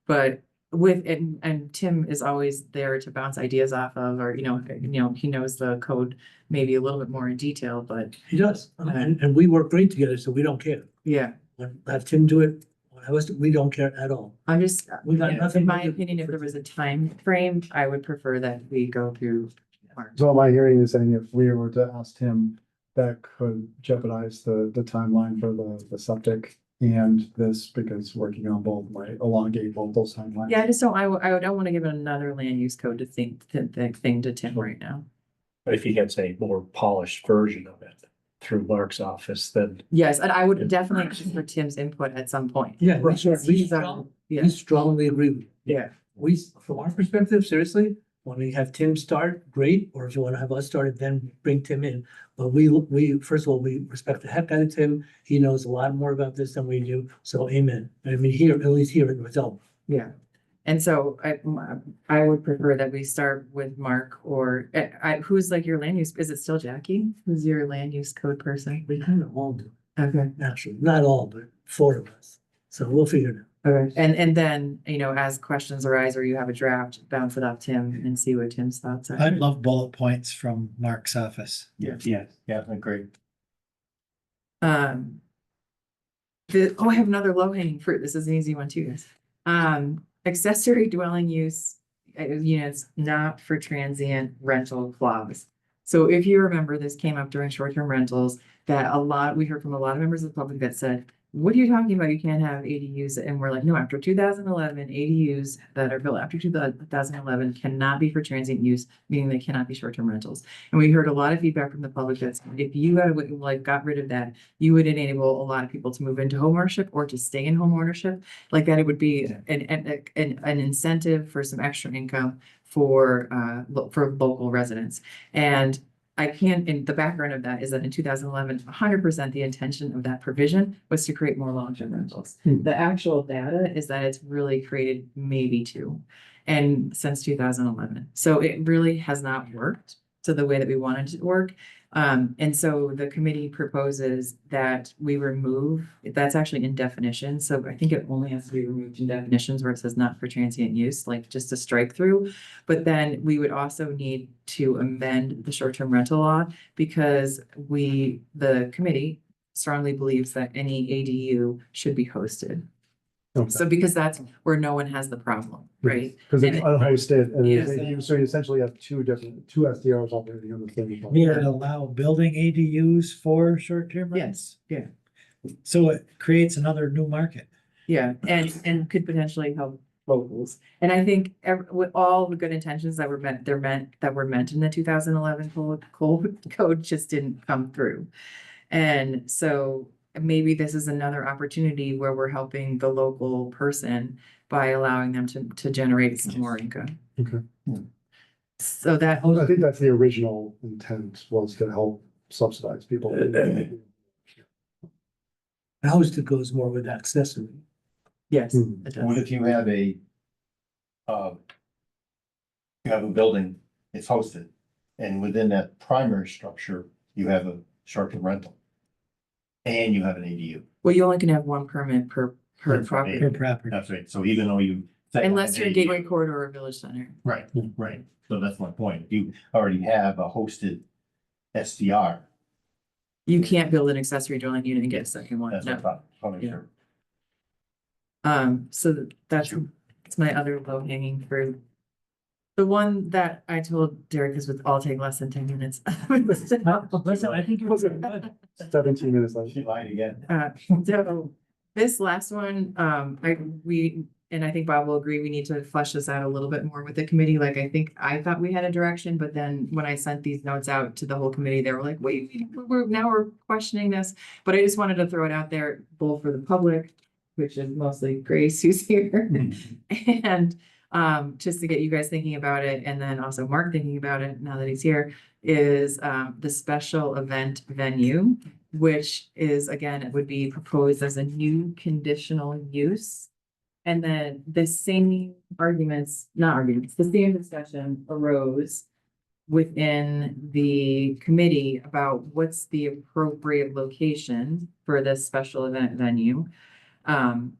But with it, and Tim is always there to bounce ideas off of, or, he knows the code maybe a little bit more in detail, but He does, and we work great together, so we don't care. yeah, Have Tim do it, we don't care at all. I'm just, We got nothing. in my opinion, if there was a time frame, I would prefer that we go through Mark. So am I hearing you saying if we were to ask him, that could jeopardize the timeline for the septic and this, because working on both might elongate both those timelines? Yeah, I just don't, I don't want to give another land use code to thing to Tim right now. But if he gets a more polished version of it through Mark's office, then Yes, and I would definitely ask for Tim's input at some point. Yeah, we He's our- Yeah, we strongly agree with you. yeah, We, from our perspective, seriously, when we have Tim start, great, or if you want to have us start it, then bring Tim in. But we, first of all, we respect the heck out of Tim. He knows a lot more about this than we do, so amen. I mean, here, at least here in Brazil. yeah. And so I would prefer that we start with Mark or, who's like your land use, is it still Jackie? Who's your land use code person? We kind of all do, Okay. actually, not all, but 4 of us. So we'll figure it out. Okay, and then, as questions arise or you have a draft, bounce it off Tim and see what Tim's thoughts are. I'd love bullet points from Mark's office. Yeah, great. I have another low hanging fruit. This is an easy one too, guys. Accessory dwelling use units not for transient rental clause. So if you remember, this came up during short-term rentals that we heard from a lot of members of the public that said, what are you talking about? You can't have ADUs. And we're like, no, after 2011, ADUs that are built after 2011 cannot be for transient use, meaning they cannot be short-term rentals. And we heard a lot of feedback from the public that if you got rid of that, you would enable a lot of people to move into homeownership or to stay in homeownership. Like that, it would be an incentive for some extra income for local residents. And in the background of that is that in 2011, 100% the intention of that provision was to create more long-term rentals. The actual data is that it's really created maybe 2, and since 2011. So it really has not worked to the way that we wanted it to work. And so the committee proposes that we remove, that's actually in definition. So I think it only has to be removed in definitions where it says not for transient use, like just a strike through. But then we would also need to amend the short-term rental law because the committee strongly believes that any ADU should be hosted. Okay. So because that's where no one has the problem, right? Because it's And- unhosted, and Yes. so you essentially have two SDRs operating on the same. We would allow building ADUs for short-term rentals. Yes, yeah. So it creates another new market. Yeah, and could potentially help locals. And I think with all the good intentions that were meant in the 2011 code just didn't come through. And so maybe this is another opportunity where we're helping the local person by allowing them to generate some more income. Okay. So that, I think that's the original intent, was to help subsidize people. Hosted goes more with accessory. yes, Hmm. it What does. if you have a building, it's hosted, and within that primary structure, you have a short-term rental. And you have an ADU. Well, you only can have one permit per That's property, Per property. That's right, so even though you. unless you're a gateway corridor or village center. Right, right, so that's my point, you already have a hosted SDR. You can't build an accessory dwelling unit and get a second one, That's what I no. thought. Wanna make Yeah. sure. So that's, Sure. it's my other low hanging fruit. The one that I told Derek is with all take less than 10 minutes. Listen, I think it was good. 17 minutes left. She lied again. So this last one, and I think Bob will agree, we need to flesh this out a little bit more with the committee. Like, I thought we had a direction, but then when I sent these notes out to the whole committee, they were like, wait, we're questioning this. But I just wanted to throw it out there, both for the public, which is mostly Grace who's here. And just to get you guys thinking about it, and then also Mark thinking about it now that he's here, is the special event venue, which is, again, it would be proposed as a new conditional use. And then the same the same discussion arose within the committee about what's the appropriate location for this special event venue. And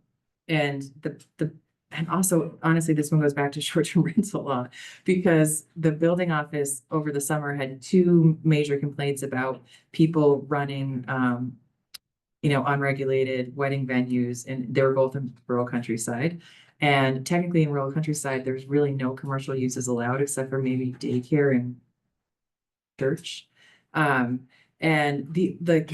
and also, honestly, this one goes back to short-term rental law, because the building office over the summer had two major complaints about people running, unregulated wedding venues, and they were both in rural countryside. And technically in rural countryside, there's really no commercial uses allowed except for maybe daycare and church. And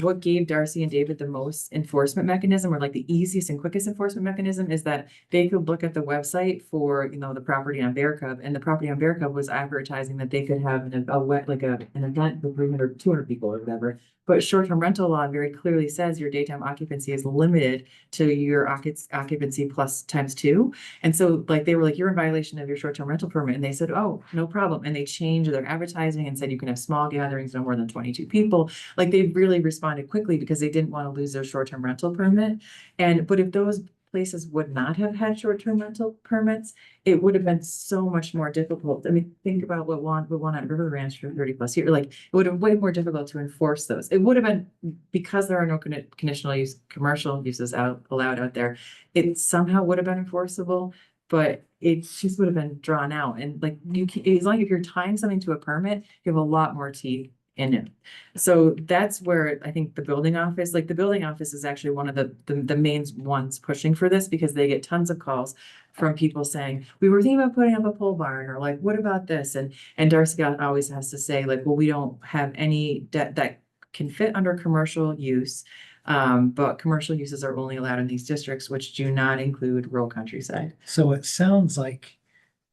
what gave Darcy and David the most enforcement mechanism, or like the easiest and quickest enforcement mechanism, is that they could look at the website for, the property on Bear Cub, and the property on Bear Cub was advertising that they could have an event with 300, 200 people or whatever. But short-term rental law very clearly says your daytime occupancy is limited to your occupancy plus ×2. And so they were like, you're in violation of your short-term rental permit. And they said, oh, no problem. And they changed their advertising and said, you can have small gatherings, no more than 22 people. Like, they really responded quickly because they didn't want to lose their short-term rental permit. But if those places would not have had short-term rental permits, it would have been so much more difficult. I mean, think about what went on at River Ranch for 30+ years. Like, it would have been way more difficult to enforce those. It would have been, because there are no conditional use, commercial uses allowed out there, it somehow would have been enforceable, but it just would have been drawn out. And as long as if you're tying something to a permit, you have a lot more teeth in it. So that's where I think the building office is actually one of the main ones pushing for this, because they get tons of calls from people saying, we were thinking about putting up a pole barn, or like, what about this? And Darcy always has to say, like, well, we don't have any that can fit under commercial use. But commercial uses are only allowed in these districts, which do not include rural countryside. So it sounds like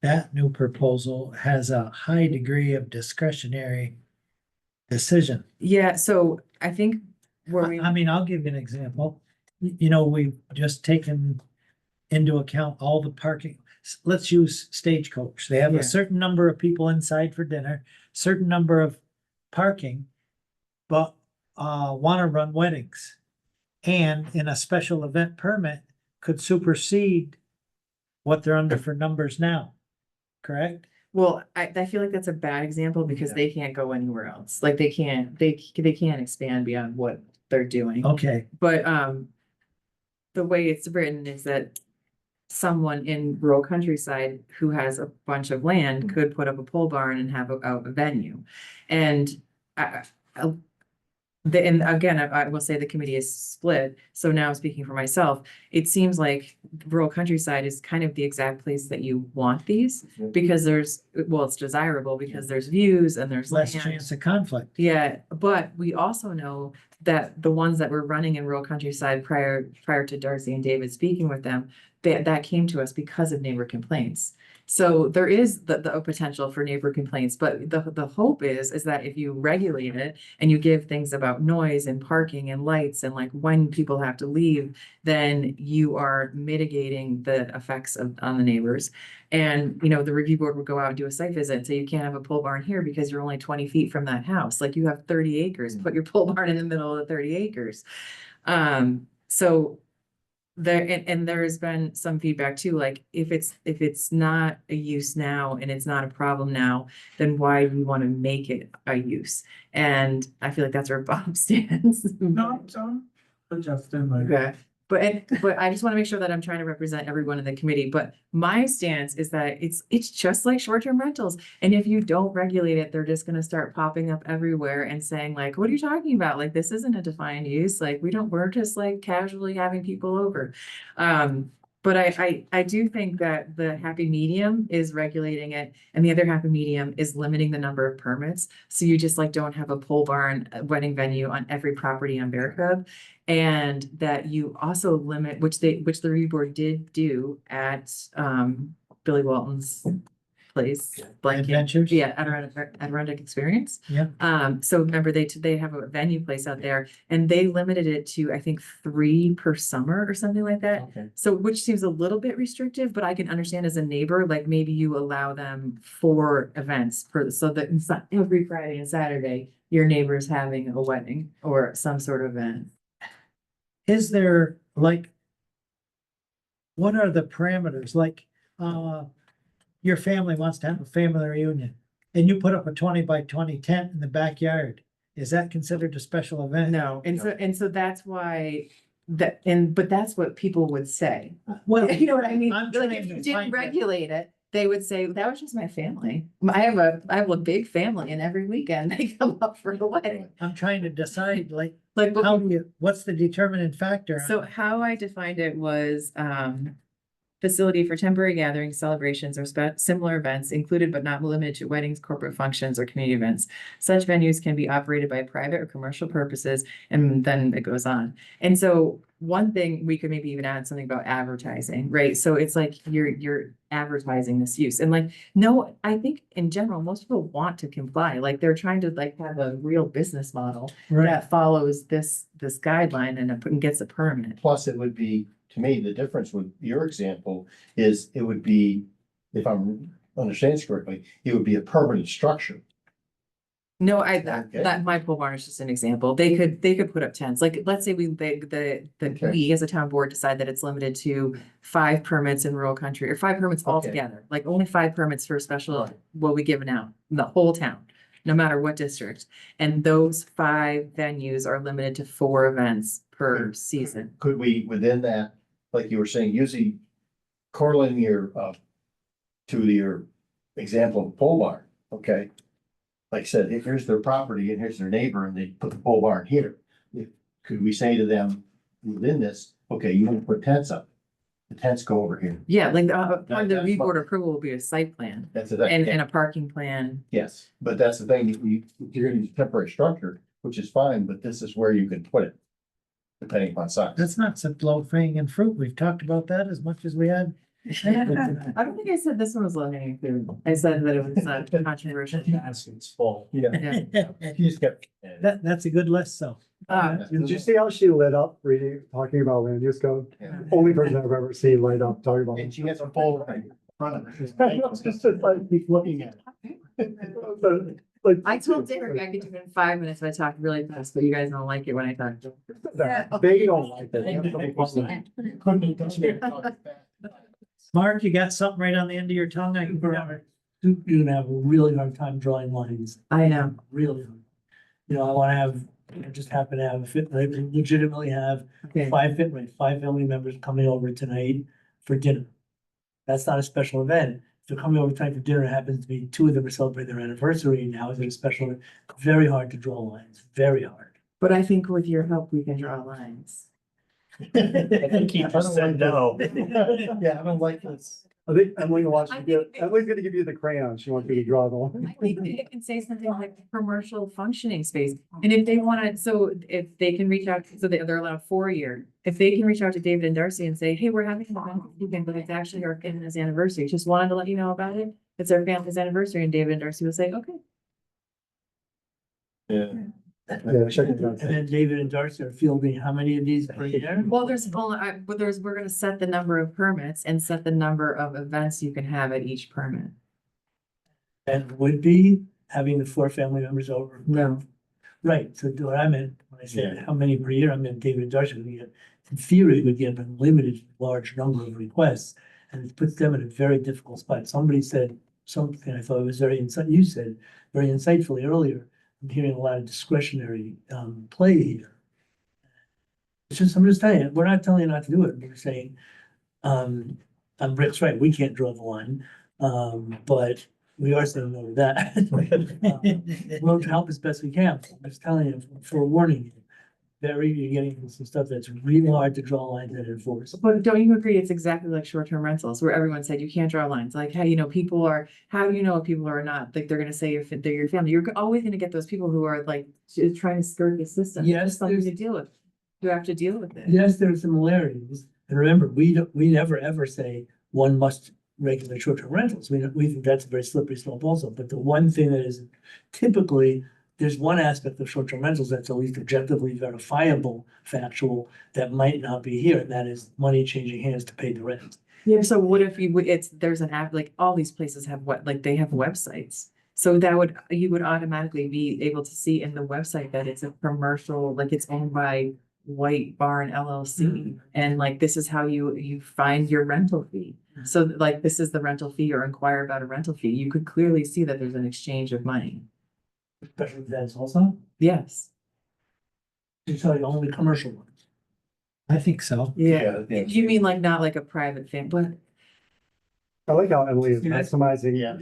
that new proposal has a high degree of discretionary decision. Yeah, so I think I mean, I'll give you an example. We've just taken into account all the parking. Let's use Stagecoach. They have Yeah. a certain number of people inside for dinner, certain number of parking, but want to run weddings. And in a special event permit could supersede what they're under for numbers now, correct? Well, I feel like that's a bad example because they can't go anywhere else. Like, they can't expand beyond what they're doing. Okay, But the way it's written is that someone in rural countryside who has a bunch of land could put up a pole barn and have a venue. And and again, I will say the committee is split. So now, speaking for myself, it seems like rural countryside is kind of the exact place that you want these, because it's desirable because there's views and there's less land. chance of conflict. Yeah, but we also know that the ones that were running in rural countryside prior to Darcy and David speaking with them, that came to us because of neighbor complaints. So there is the potential for neighbor complaints, but the hope is that if you regulate it and you give things about noise and parking and lights and like when people have to leave, then you are mitigating the effects on the neighbors. And, the review board would go out and do a site visit and say, you can't have a pole barn here because you're only 20 feet from that house. Like, you have 30 acres, put your pole barn in the middle of the 30 acres. So there's been some feedback too, like, if it's not a use now and it's not a problem now, then why do you want to make it a use? And I feel like that's where Bob stands. No, John, Justin, Okay. But I just want to make sure that I'm trying to represent everyone in the committee, but my stance is that it's just like short-term rentals. And if you don't regulate it, they're just gonna start popping up everywhere and saying like, what are you talking about? Like, this isn't a defined use, like, we're just like casually having people over. But I do think that the happy medium is regulating it, and the other happy medium is limiting the number of permits. So you just like don't have a pole barn wedding venue on every property on Bear Cub. And that you also limit, which the review board did do at Billy Walton's place. Blank Canyon- Adventures? Yeah, Adirondack Experience. Yeah. So remember, they have a venue place out there, and they limited it to, I think, 3 per summer or something like that. Okay. So, which seems a little bit restrictive, but I can understand as a neighbor, like maybe you allow them 4 events so that it's not every Friday and Saturday, your neighbor's having a wedding or some sort of event. Is there like, what are the parameters? Like, your family wants to have a family reunion and you put up a 20 by 20 tent in the backyard. Is that considered a special event? No, and so that's why but that's what people would say. Well, You know what I mean? I'm Like, trying if to you didn't find that. regulate it, they would say, that was just my family. I have a big family, and every weekend they come up for the wedding. I'm trying to decide, like, Like, how do you, what's the determining factor? so how I defined it was, facility for temporary gatherings, celebrations, or similar events included but not limited to weddings, corporate functions, or community events. Such venues can be operated by private or commercial purposes, and then it goes on. And so one thing, we could maybe even add something about advertising, right? So it's like you're advertising this use, and like, no, I think in general, most people want to comply. Like, they're trying to like have a real business model Right, that follows this guideline and gets a permit. Plus, it would be, to me, the difference with your example is it would be, if I'm understanding this correctly, it would be a permanent structure. No, Okay. that my pole barn is just an example. They could put up tents. Like, let's say Okay. we as a town board decide that it's limited to 5 permits in rural country, or 5 permits Okay. altogether. Like, only 5 permits for a special Right. will be given out in the whole town, no matter what district. And those 5 venues are limited to 4 events per season. Could we, within that, like you were saying, using correlating your, to your example of pole barn, okay? Like I said, if here's their property and here's their neighbor and they put the pole barn here, could we say to them within this, okay, you want to put tents up? The tents go over here. Yeah, like, part of the that's review what- board approval will be a site plan That's the thing. and a parking plan. Yes, but that's the thing, you're gonna use temporary structure, which is fine, but this is where you can put it. Depending upon size. that's not some low hanging fruit. We've talked about that as much as we had. I don't think I said this one was low hanging fruit. I said that it was controversial. Basket's full. Yeah. Yeah. You just kept. That's a good list, so. Did you see how she lit up reading, talking about land use code? Yeah. Only person I've ever seen light up talking about. And she has a pole right in front of her. It's just like, keep looking at it. Like- I told Derek I could do it in 5 minutes if I talked really fast, but you guys don't like it when I talk. They don't like it. Mark, you got something right on the end of your tongue? I can remember. You're gonna have a really hard time drawing lines, I know. really hard. You know, I wanna have, I just happen to have I legitimately have Okay. 5 family members coming over tonight for dinner. That's not a special event. If they're coming over tonight for dinner, it happens to be 2 of them are celebrating their anniversary, now is it a special, event? Very hard to draw lines, very hard. But I think with your help, we can draw lines. I think he just said no. Yeah, I don't like this. I think Emily's I think- Emily's gonna give you the crayon. She wants you to draw the one. I think it can say something like commercial functioning space. And if they wanna, so if they can reach out, so they're allowed 4 a year. If they can reach out to David and Darcy and say, hey, we're having an event this weekend, but it's actually our family's anniversary. Just wanted to let you know about it. It's our family's anniversary. And David and Darcy will say, okay. Yeah. Yeah, check it out. And then David and Darcy are fielding how many of these per year? Well, we're gonna set the number of permits and set the number of events you can have at each permit. And would be having the 4 family members over. No. Right, so do what I meant, when I said Yeah. how many per year, I meant David and Darcy would get, in theory, would get a limited large number of requests. And it puts them in a very difficult spot. Somebody said something I thought was you said very insightfully earlier. I'm hearing a lot of discretionary play here. I'm just telling you, we're not telling you not to do it, we're saying, Rick's right, we can't draw the line, but we are saying no to that. We'll help as best we can, I'm just telling you, for warning you. You're getting into some stuff that's really hard to draw lines and enforce. But don't you agree, it's exactly like short-term rentals, where everyone said you can't draw lines, like, how, you know, people are, how do you know if people are not, like, they're gonna say they're your family, you're always gonna get those people who are like, trying to skirt the system. Yes, It's something to there's- deal with. You have to deal with it. Yes, there are similarities, and remember, we never ever say one must regulate short-term rentals, we think that's a very slippery slope also, but the one thing that is typically. There's one aspect of short-term rentals that's at least objectively verifiable, factual, that might not be here, and that is money changing hands to pay the rent. Yeah, so what if there's an app, like, all these places have they have websites. So you would automatically be able to see in the website that it's a commercial, like it's owned by White Barn LLC. And like, this is how you find your rental fee. So like, this is the rental fee, or inquire about a rental fee. You could clearly see that there's an exchange of money. Special events also, Yes. to tell you only commercial ones. I think so. Yeah. Yeah. You mean like not like a private family, but I like how Emily is Yeah. maximizing. Yeah.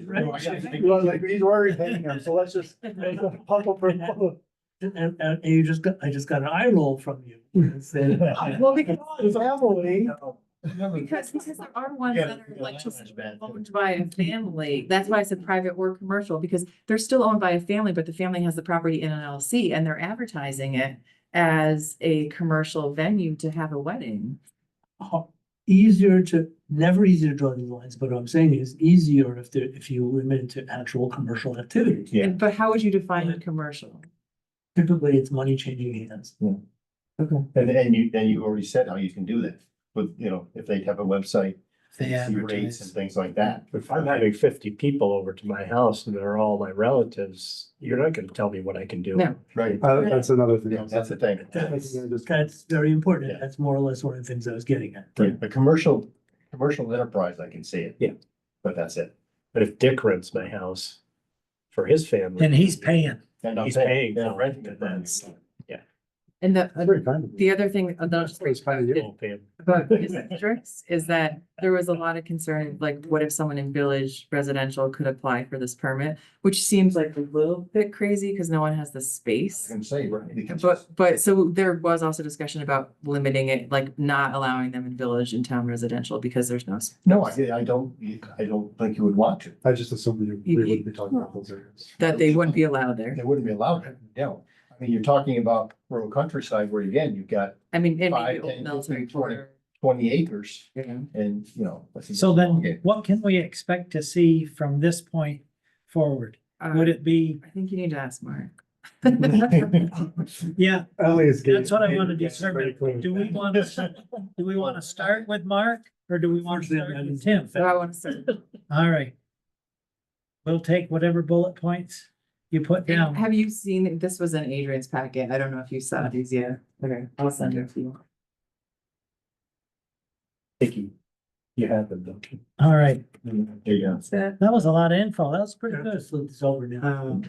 Well, like, he's already paying him, so let's just make a puzzle for. And I just got an eye roll from you. and said, well, because It's Emily. Because there are ones Yeah, that are yeah, like that just one's bad, too. owned by a family. That's why I said private or commercial, because they're still owned by a family, but the family has the property in an LLC and they're advertising it as a commercial venue to have a wedding. never easy to draw these lines, but what I'm saying is easier if you limit it to actual commercial activity. Yeah. But how would you define commercial? Typically, it's money changing hands. And you already said how you can do that, with, you know, if they have a website, They see rates and advertise. things like that. If I'm having 50 people over to my house and they're all my relatives, you're not gonna tell me what I can do. No. Right. That's another thing. Yeah, that's the thing. That's very important. Yeah. That's more or less one of the things I was getting at. The commercial enterprise, I can see it. Yeah. But that's it. But if Dick rents my house for his family. And he's paying. And I'm He's saying, paying yeah, for renting it, it, then. that's, And Very kind of you. the other thing, I'll just It's kind of you. I'll pay him. about districts is that there was a lot of concern, like, what if someone in village residential could apply for this permit? Which seems like a little bit crazy because no one has the I space. can say, right, because But so there was also discussion about limiting it, like not allowing them in village and town residential because there's no. no, I don't think you would want to. I just assumed we wouldn't be talking about those areas. That they wouldn't be allowed there. They wouldn't be allowed, no. I mean, you're talking about rural countryside where again, you've got I mean, it may 5, be old 10, military 15, 20. quarter. 20 acres you know. and, you know. So then what can we expect to see from this point forward? Would it be, I think you need to ask Mark. yeah, Emily is. that's what I want to determine. Do we want to start with Mark or do we want to start with Tim? So I want to start. All right. We'll take whatever bullet points you put down. Have you seen, this was in Adrian's packet. I don't know if you saw these yet. Okay, I'll send it to you. Thinking you have them, don't you? All right. There you go. That's it. That was a lot of info. That was pretty good. Just flip this over now.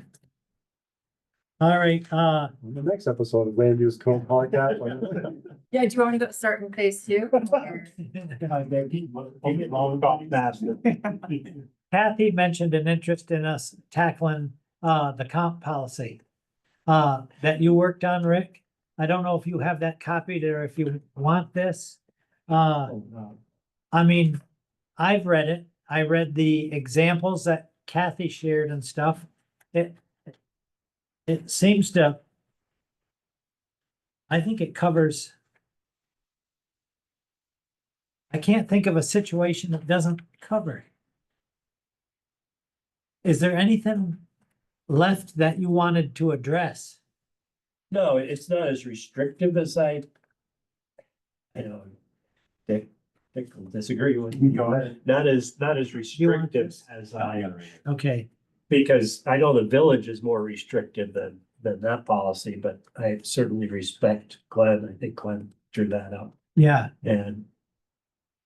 All right, The next episode of Land Use Code Podcast. Yeah, do you want me to go start in phase 2? Kathy mentioned an interest in us tackling the comp policy that you worked on, Rick. I don't know if you have that copied or if you want this. I mean, I've read it. I read the examples that Kathy shared and stuff. It seems to, I think it covers. I can't think of a situation that doesn't cover. Is there anything left that you wanted to address? No, it's not as restrictive as I know, Dick will disagree with me. Go ahead. Not as restrictive this? as I, Okay, because I know the village is more restrictive than that policy, but I certainly respect Glenn. I think Glenn drew that up. yeah, And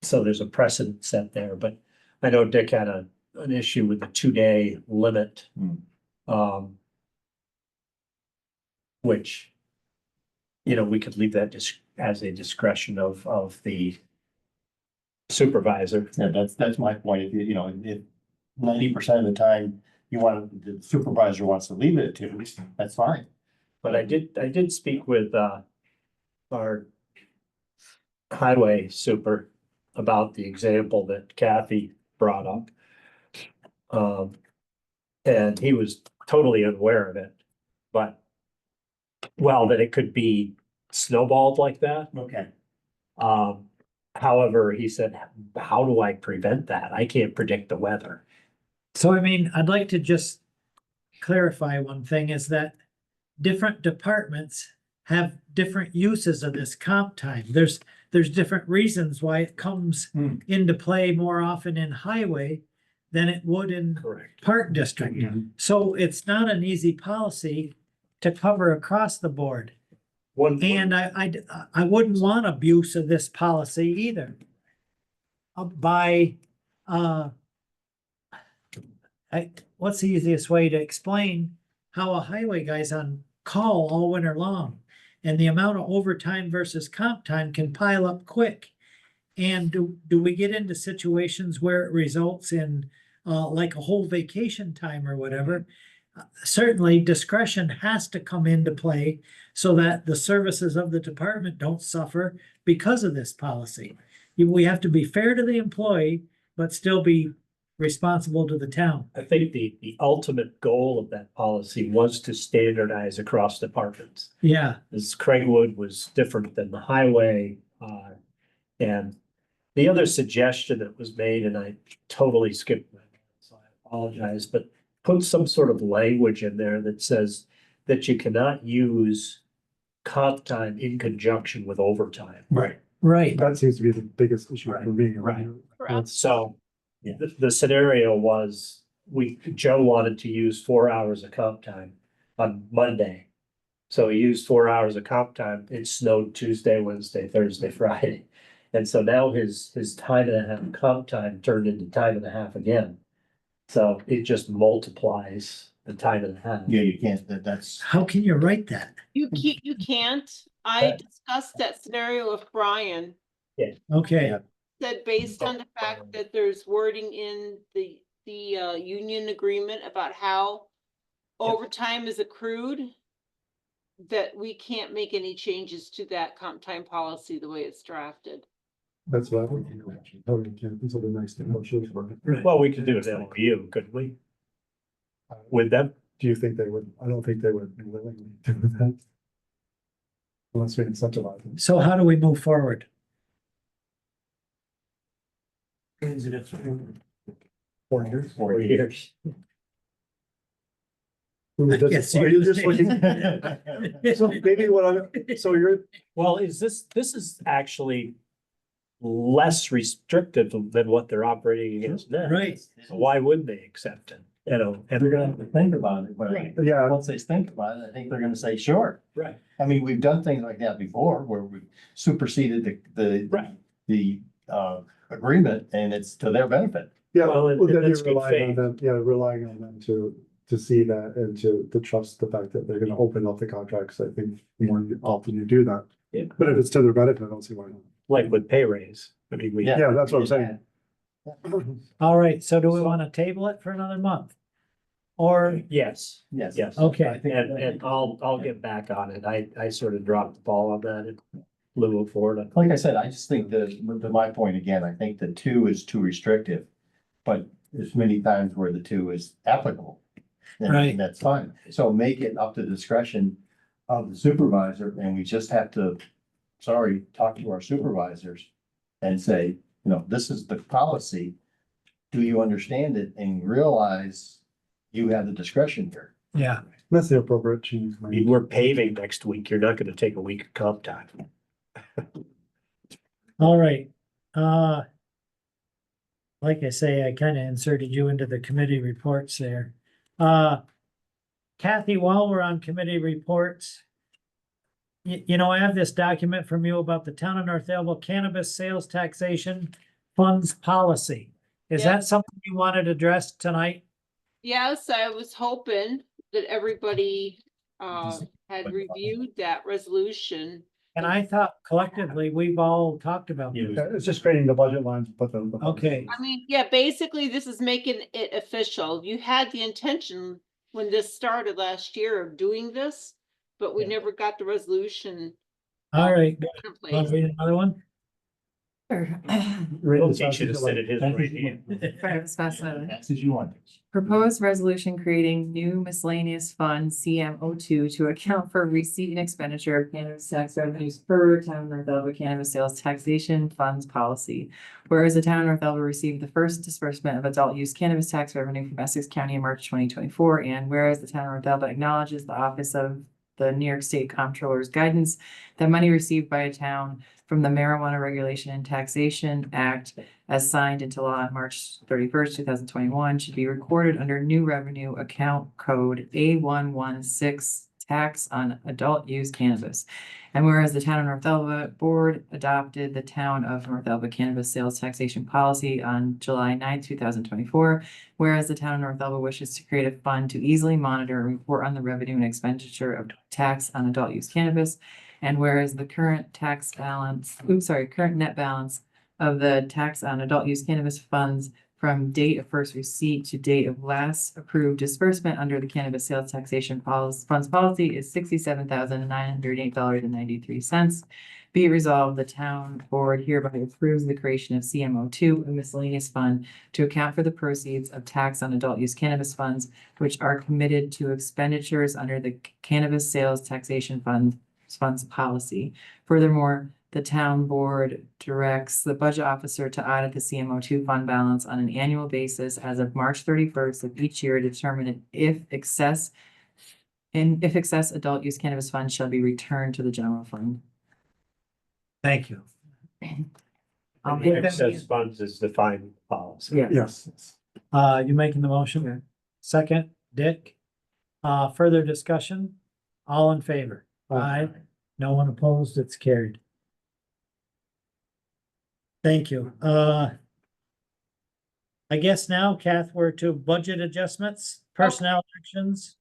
so there's a precedent set there, but I know Dick had an issue with the 2-day limit. Hmm. Which you know, we could leave that as a discretion of the supervisor. Yeah, that's my point. If you know, if 90% of the time the supervisor wants to leave it at 2, that's fine. But I did speak with, our highway super about the example that Kathy brought up. And he was totally unaware of it, but, well, that it could be snowballed like that. Okay. However, he said, how do I prevent that? I can't predict the weather. So I mean, I'd like to just clarify one thing is that different departments have different uses of this comp time. There's different reasons why it comes Hmm. into play more often in highway than it would in Correct. park district. So it's not an easy policy to cover across the board. And I wouldn't want abuse of this policy either. What's the easiest way to explain how a highway guy's on call all winter long? And the amount of overtime versus comp time can pile up quick. And do we get into situations where it results in like a whole vacation time or whatever? Certainly discretion has to come into play so that the services of the department don't suffer because of this policy. We have to be fair to the employee, but still be responsible to the town. I think the ultimate goal of that policy was to standardize across departments. Yeah, As Craigwood was different than the highway, and the other suggestion that was made, and I totally skipped that, so I apologize, but put some sort of language in there that says that you cannot use comp time in conjunction with overtime. Right. right. That seems to be the biggest issue for me. Right. Correct. So Yeah. the scenario was, Joe wanted to use 4 hours of comp time on Monday. So he used 4 hours of comp time. It snowed Tuesday, Wednesday, Thursday, Friday. And so now his time and a half comp time turned into time and a half again. So it just multiplies the time and a half. Yeah, you can't, that's. How can you write that? You can't. I discussed that scenario with Brian, Okay, Yeah. said based on the fact that there's wording in the union agreement about how overtime is accrued, that we can't make any changes to that comp time policy the way it's drafted. That's what I would do. Totally can. These are the nice things. Well, we could do an LOU, couldn't we? With them? Do you think they would? I don't think they would be willing to do that. Unless we incentivize them. so how do we move forward? 4 years. 4 years. Yes, Are you just looking? you're- So maybe so you're, Well, this is actually less restrictive than what they're operating against now. Right. So why wouldn't they accept it? You know, And they're gonna have to think about it, but Right. yeah, once they think about it, I think they're gonna say, sure. right. I mean, we've done things like that before where we superseded Right. the agreement and it's to their benefit. yeah, Well, well, then that's you're good relying on faith. them, relying on them to see that and to trust the fact that they're gonna open up the contracts. I think more often you do that. Yeah. But if it's to their benefit, I don't see why not. Like with pay raise. I mean, we. Yeah, that's what I'm saying. All right, so do we want to table it for another month? Or, Yes, Yes. yes. Okay. I think- And I'll get back on it. I sort of dropped the ball on that in lieu of Florida. Like I said, I just think that, to my point again, I think the 2 is too restrictive. But there's many times where the 2 is applicable. And Right. that's fine. So make it up to discretion of the supervisor and we just have to, talk to our supervisors. And say, this is the policy. Do you understand it and realize you have the discretion here? yeah, That's the appropriate change. I mean, we're paving next week. You're not gonna take a week of comp time. all right. Like I say, I kind of inserted you into the committee reports there. Kathy, while we're on committee reports, I have this document from you about the town of North Elba cannabis sales taxation funds policy. Is Yeah. that something you wanted addressed tonight? Yes, I was hoping that everybody had had reviewed that resolution. And I thought collectively, we've all talked about Yeah. this. Yeah, it's just creating the budget lines, but the. Okay. I mean, yeah, basically, this is making it official. You had the intention when this started last year of doing this, but we Yeah. never got the resolution All right. in Want place. to read another one? Sure. He should have said it his right hand. Fast as That's as you want. Proposed resolution creating new miscellaneous fund CM02 to account for receipt and expenditure of cannabis tax revenues per town of North Elba cannabis sales taxation funds policy. Whereas the town of North Elba received the first disbursement of adult use cannabis tax revenue from Essex County in March 2024, and whereas the town of North Elba acknowledges the Office of the New York State Comptroller's guidance that money received by a town from the Marijuana Regulation and Taxation Act as signed into law on March 31st, 2021, should be recorded under new revenue account code A116 tax on adult use cannabis. And whereas the town of North Elba board adopted the town of North Elba cannabis sales taxation policy on July 9th, 2024, whereas the town of North Elba wishes to create a fund to easily monitor and report on the revenue and expenditure of tax on adult use cannabis. And whereas the current current net balance of the tax on adult use cannabis funds from date of first receipt to date of last approved disbursement under the cannabis sales taxation funds policy is $67,908.93. Be it resolved, the town board hereby approves the creation of CMO2, a miscellaneous fund, to account for the proceeds of tax on adult use cannabis funds, which are committed to expenditures under the cannabis sales taxation funds policy. Furthermore, the town board directs the budget officer to audit the CMO2 fund balance on an annual basis as of March 31st of each year to determine if excess adult use cannabis funds shall be returned to the general fund. Thank you. I'll make that- Excess funds is defined policy. Yes. Yes. You making the motion? Yeah. Second, Dick. Further discussion? All in favor? Aye. No one opposed, it's carried. Thank you. I guess now, Kath, we're to budget adjustments, personnel actions.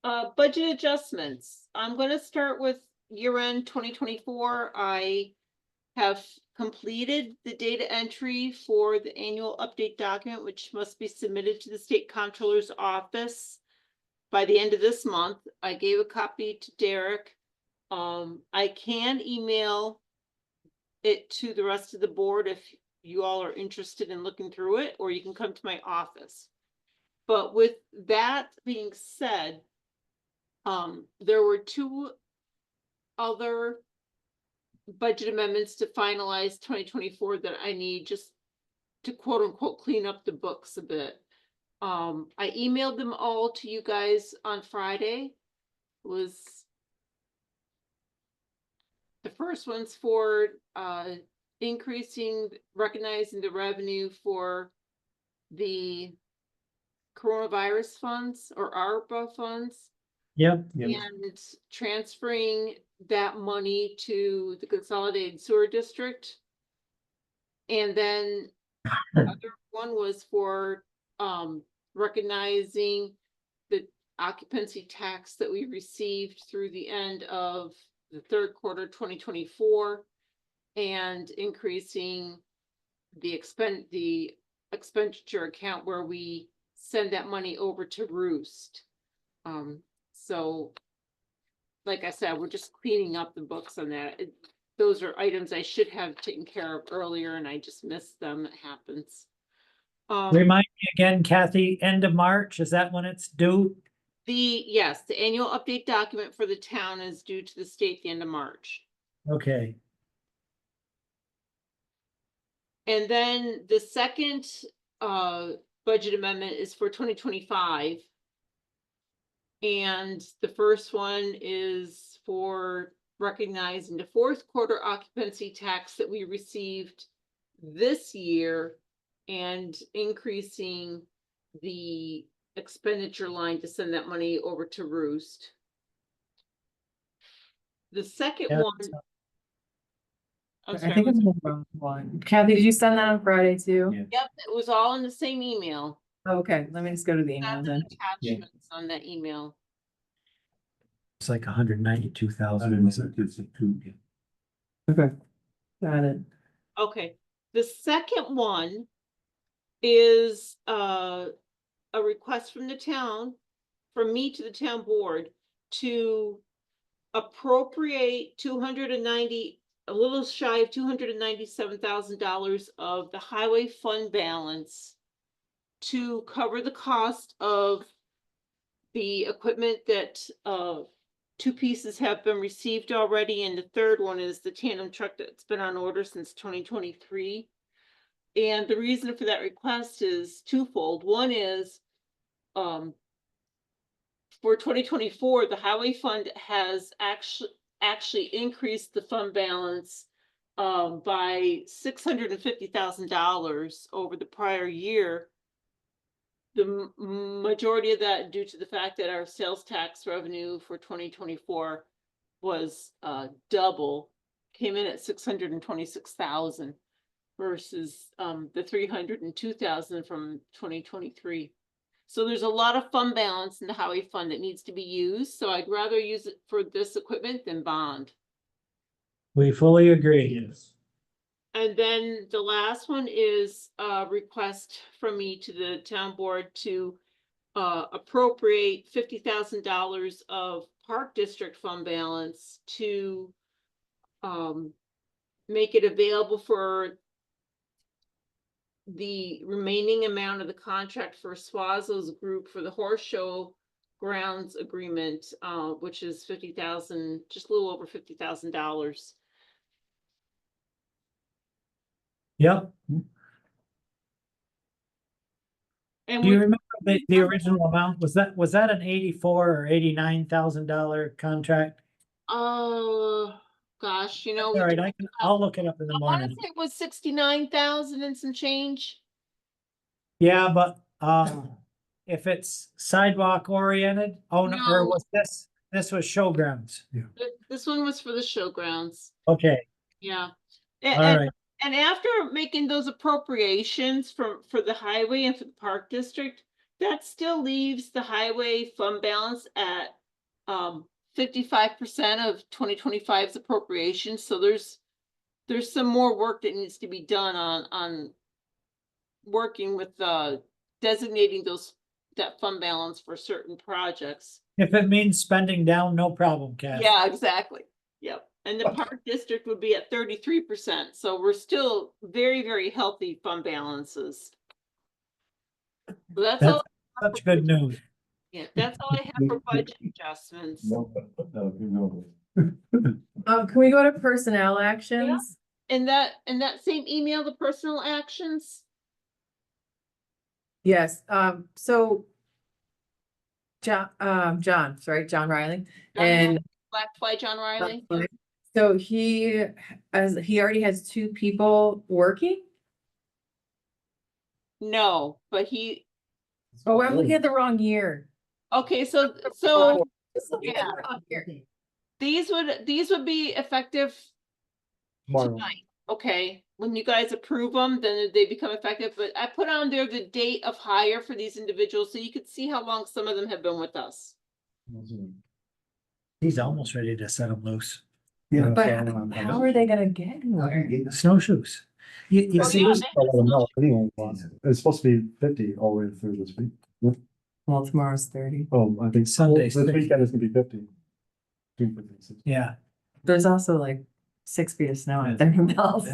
Budget adjustments. I'm gonna start with year-end 2024. I have completed the data entry for the annual update document, which must be submitted to the state comptroller's office by the end of this month. I gave a copy to Derek. I can email it to the rest of the board if you all are interested in looking through it, or you can come to my office. But with that being said, there were two other budget amendments to finalize 2024 that I need just to quote unquote clean up the books a bit. I emailed them all to you guys on Friday. The first one's for recognizing the revenue for the coronavirus funds or ARPA funds. Yep. And transferring that money to the consolidated sewer district. And then the other one was for recognizing the occupancy tax that we received through the end of the third quarter 2024 and increasing the expenditure account where we send that money over to Roost. So, like I said, we're just cleaning up the books on that. Those are items I should have taken care of earlier and I just missed them. It happens. Remind me again, Kathy, end of March, is that when it's due? Yes, the annual update document for the town is due to the state the end of March. Okay, And then the second budget amendment is for 2025. And the first one is for recognizing the fourth quarter occupancy tax that we received this year and increasing the expenditure line to send that money over to Roost. The second Yeah. one. I'm I sorry, think was- it's the wrong one. Kathy, did you send that on Friday too? Yeah. Yep, it was all in the same email. Okay, let me just go to the email Not then. the attachments on that email. It's like 192,000. Okay. Got it. Okay, the second one is a request from the town, from me to the town board, to appropriate a little shy of $297,000 of the highway fund balance to cover the cost of the equipment that two pieces have been received already, and the third one is the tandem truck that's been on order since 2023. And the reason for that request is twofold. One is, for 2024, the highway fund has actually increased the fund balance by $650,000 over the prior year. The majority of that due to the fact that our sales tax revenue for 2024 was double, came in at 626,000 versus the 302,000 from 2023. So there's a lot of fund balance in the highway fund that needs to be used. So I'd rather use it for this equipment than bond. We fully agree. Yes. And then the last one is a request from me to the town board to appropriate $50,000 of Park District fund balance to make it available for the remaining amount of the contract for Swazo's group for the horse show grounds agreement, which is 50,000, just a little over $50,000. Yep. And Do you we, remember the original amount? Was that an $84,000 or $89,000 contract? gosh, you know, All right, I'll look it up in the I want to morning. say it was 69,000 and some change. Yeah, but if it's sidewalk oriented, oh no, or No. was this was showgrounds? This one was for the showgrounds. Okay, Yeah. all right. And after making those appropriations for the highway and for the park district, that still leaves the highway fund balance at 55% of 2025's appropriations. So there's some more work that needs to be done on working with designating that fund balance for certain projects. If it means spending down, no problem, Cass. Yeah, exactly. Yep. And the park district would be at 33%. So we're still very, very healthy fund balances. So that's all. That's such good news. Yeah, that's all I have for budget adjustments. No. Can we go to personnel actions? In that same email, the personal actions. Yes, so John Riley, and Black Fly John Riley. so he already has two people working? No, but he, Oh, I'm looking at the wrong year. okay, so Just looking at yeah. the wrong year. these would be effective Tomorrow. tonight. Okay, when you guys approve them, then they become effective, but I put on there the date of hire for these individuals, so you could see how long some of them have been with us. He's almost ready to set them loose. Yeah. But how are they gonna get anywhere? Snowshoes. You Oh, see, yeah. It's supposed to be 50 all the way through this week. Well, tomorrow's 30. Oh, I think Sunday's this 60. weekend is gonna be 50. yeah, There's also like 6 feet of snow out there in Mills.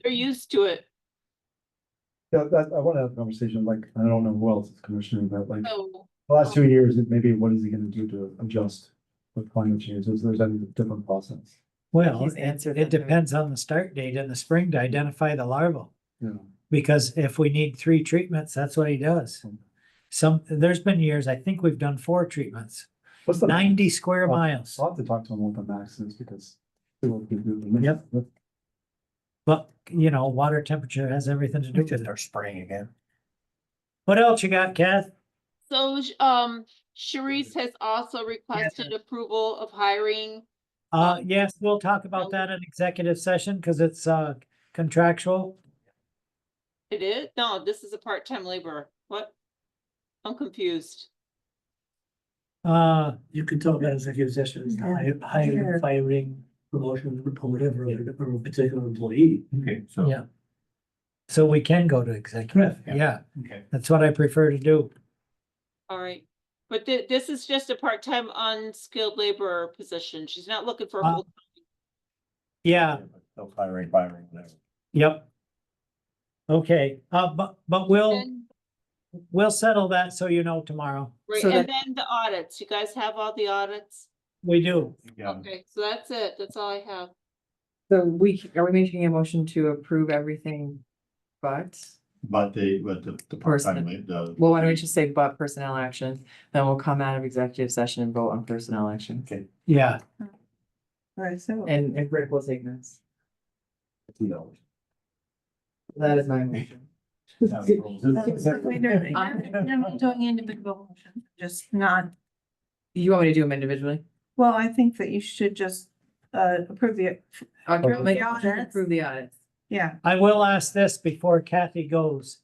They're used to it. Yeah, I want to have a conversation, like, I don't know who else is commissioner, but like, So the last 2 years, maybe what is he gonna do to adjust with climate change? Is there's any different process? well, He's answered it that, too. depends on the start date in the spring to identify the larval. You know, Because if we need 3 treatments, that's what he does. There's been years, I think we've done 4 treatments, what's the 90 square Oh, miles. I'll have to talk to him what the max is because. It will be good. Yep. But, water temperature has everything to do with it. They're spraying again. What else you got, Kath? So, Sharice has also requested approval of hiring. Yes, we'll talk about that in executive session because it's contractual. It is? No, this is a part-time laborer. What? I'm confused. You could talk about executive sessions, hiring, firing, promotion, or whatever, or a particular employee. Okay, so. yeah. So we can go to executive, Yeah. yeah, Okay. that's what I prefer to do. All right. But this is just a part-time unskilled laborer position. She's not looking for a Uh, full. Yeah, No firing, whatever. yep. Okay, but we'll settle that so you know tomorrow. Right, So and that- then the audits. You guys have all the audits? We do. Yeah, Okay, so that's it. That's all I have. So are we making a motion to approve everything but, but the part-time, the. well, why don't we just say but personnel action? Then we'll come out of executive session and vote on personnel action. Okay. Yeah, Right, so. And Rick will take this. That is my motion. We're doing individual motions, just not, You want me to do them individually? well, I think that you should just, approve the, I'll make a The motion to audits. approve the audits. yeah. I will ask this before Kathy goes.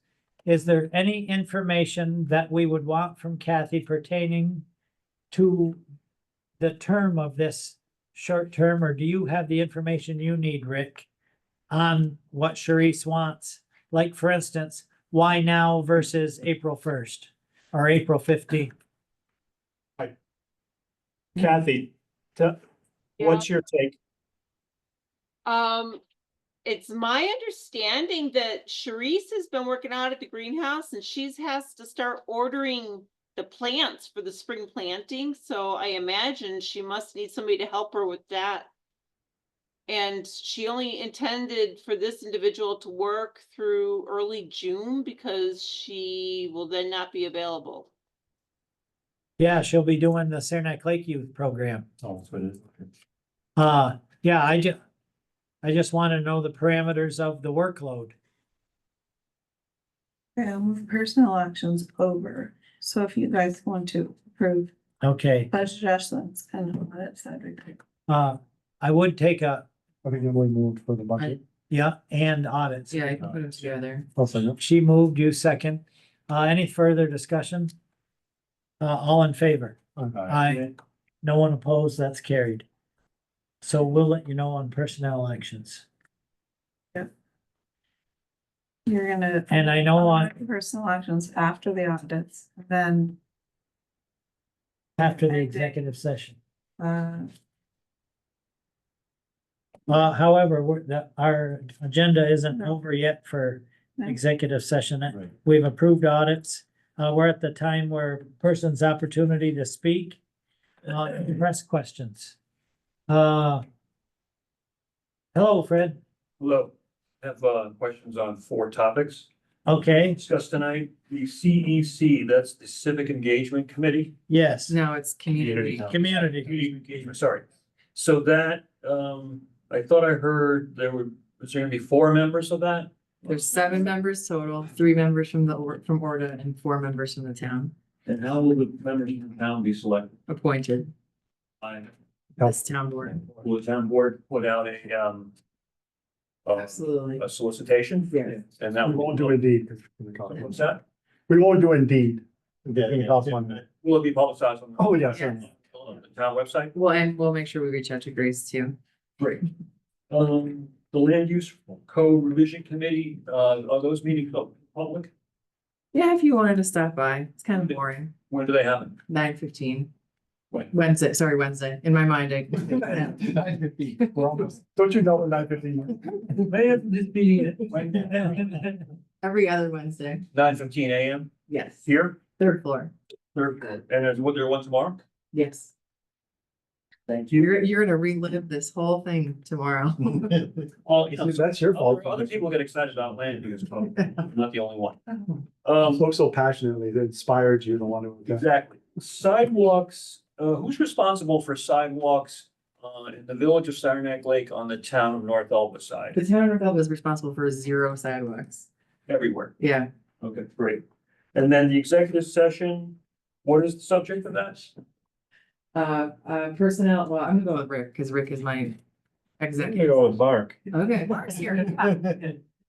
Is there any information that we would want from Kathy pertaining to the term of this short term, or do you have the information you need, Rick, on what Sharice wants? Like, for instance, why now versus April 1st or April 15th? Kathy, what's your take? It's my understanding that Sharice has been working out at the greenhouse and has to start ordering the plants for the spring planting. So I imagine she must need somebody to help her with that. And she only intended for this individual to work through early June because she will then not be available. Yeah, she'll be doing the Saranac Lake Youth Program. Oh, that's what it is. Okay. Yeah, I just want to know the parameters of the workload. Okay, I'll move personnel actions over. So if you guys want to approve Okay, budget adjustments and all that side. I would take I think we moved for the budget. yeah, and audits. Yeah, I can put them together. I'll second. She moved, you second. Any further discussion? All in favor? Aye. No one opposed, that's carried. So we'll let you know on personnel actions. You're gonna. And I know on, Personnel actions after the audits, then, after the executive session. uh, However, our agenda isn't No. over yet for No. executive session. Right. We've approved audits. We're at the time where person's opportunity to speak, press questions. Hello, Fred. Hello, I have questions on 4 topics Okay, discussed tonight. The CEC, that's the Civic Engagement Committee. yes, No, it's community. community. Community Engagement, sorry. So that, I thought I heard was there gonna be 4 members of that? There's 7 members total, 3 members from from Orda and 4 members from the town And how will the members of the town be selected? appointed, By- this town board. Will the town board put out Absolutely. a solicitation? Yeah. And that We won't do Indeed. What's that? We won't do Indeed. Yeah, It costs money. Will it be publicized on? Oh, yeah, Yes. certainly. On the town website? Well, and we'll make sure we reach out to Grace too. Great. The Land Use Code Revision Committee, are those meetings public? Yeah, if you wanted to stop by, it's kind of boring. When do they happen? 9:15. When? Wednesday. In my mind, I. We're almost- Don't you know we're 9:15? Every other Wednesday. 9:15 AM Yes. here, 3rd floor. and there's one tomorrow? Yes. Thank you. You're gonna relive this whole thing tomorrow. Well, you know, That's your fault. other people get excited about land use code, I'm not the only one. Spoke so passionately that inspired you to want to. Exactly. Sidewalks, who's responsible for sidewalks, in the village of Saranac Lake on the town of North Elba side? The town of Elba is responsible for 0 sidewalks. Everywhere. Yeah, Okay, great. And then the executive session, what is the subject of that? personnel, well, I'm gonna go with Rick, because Rick is my executive. with Mark. Okay. Mark's here.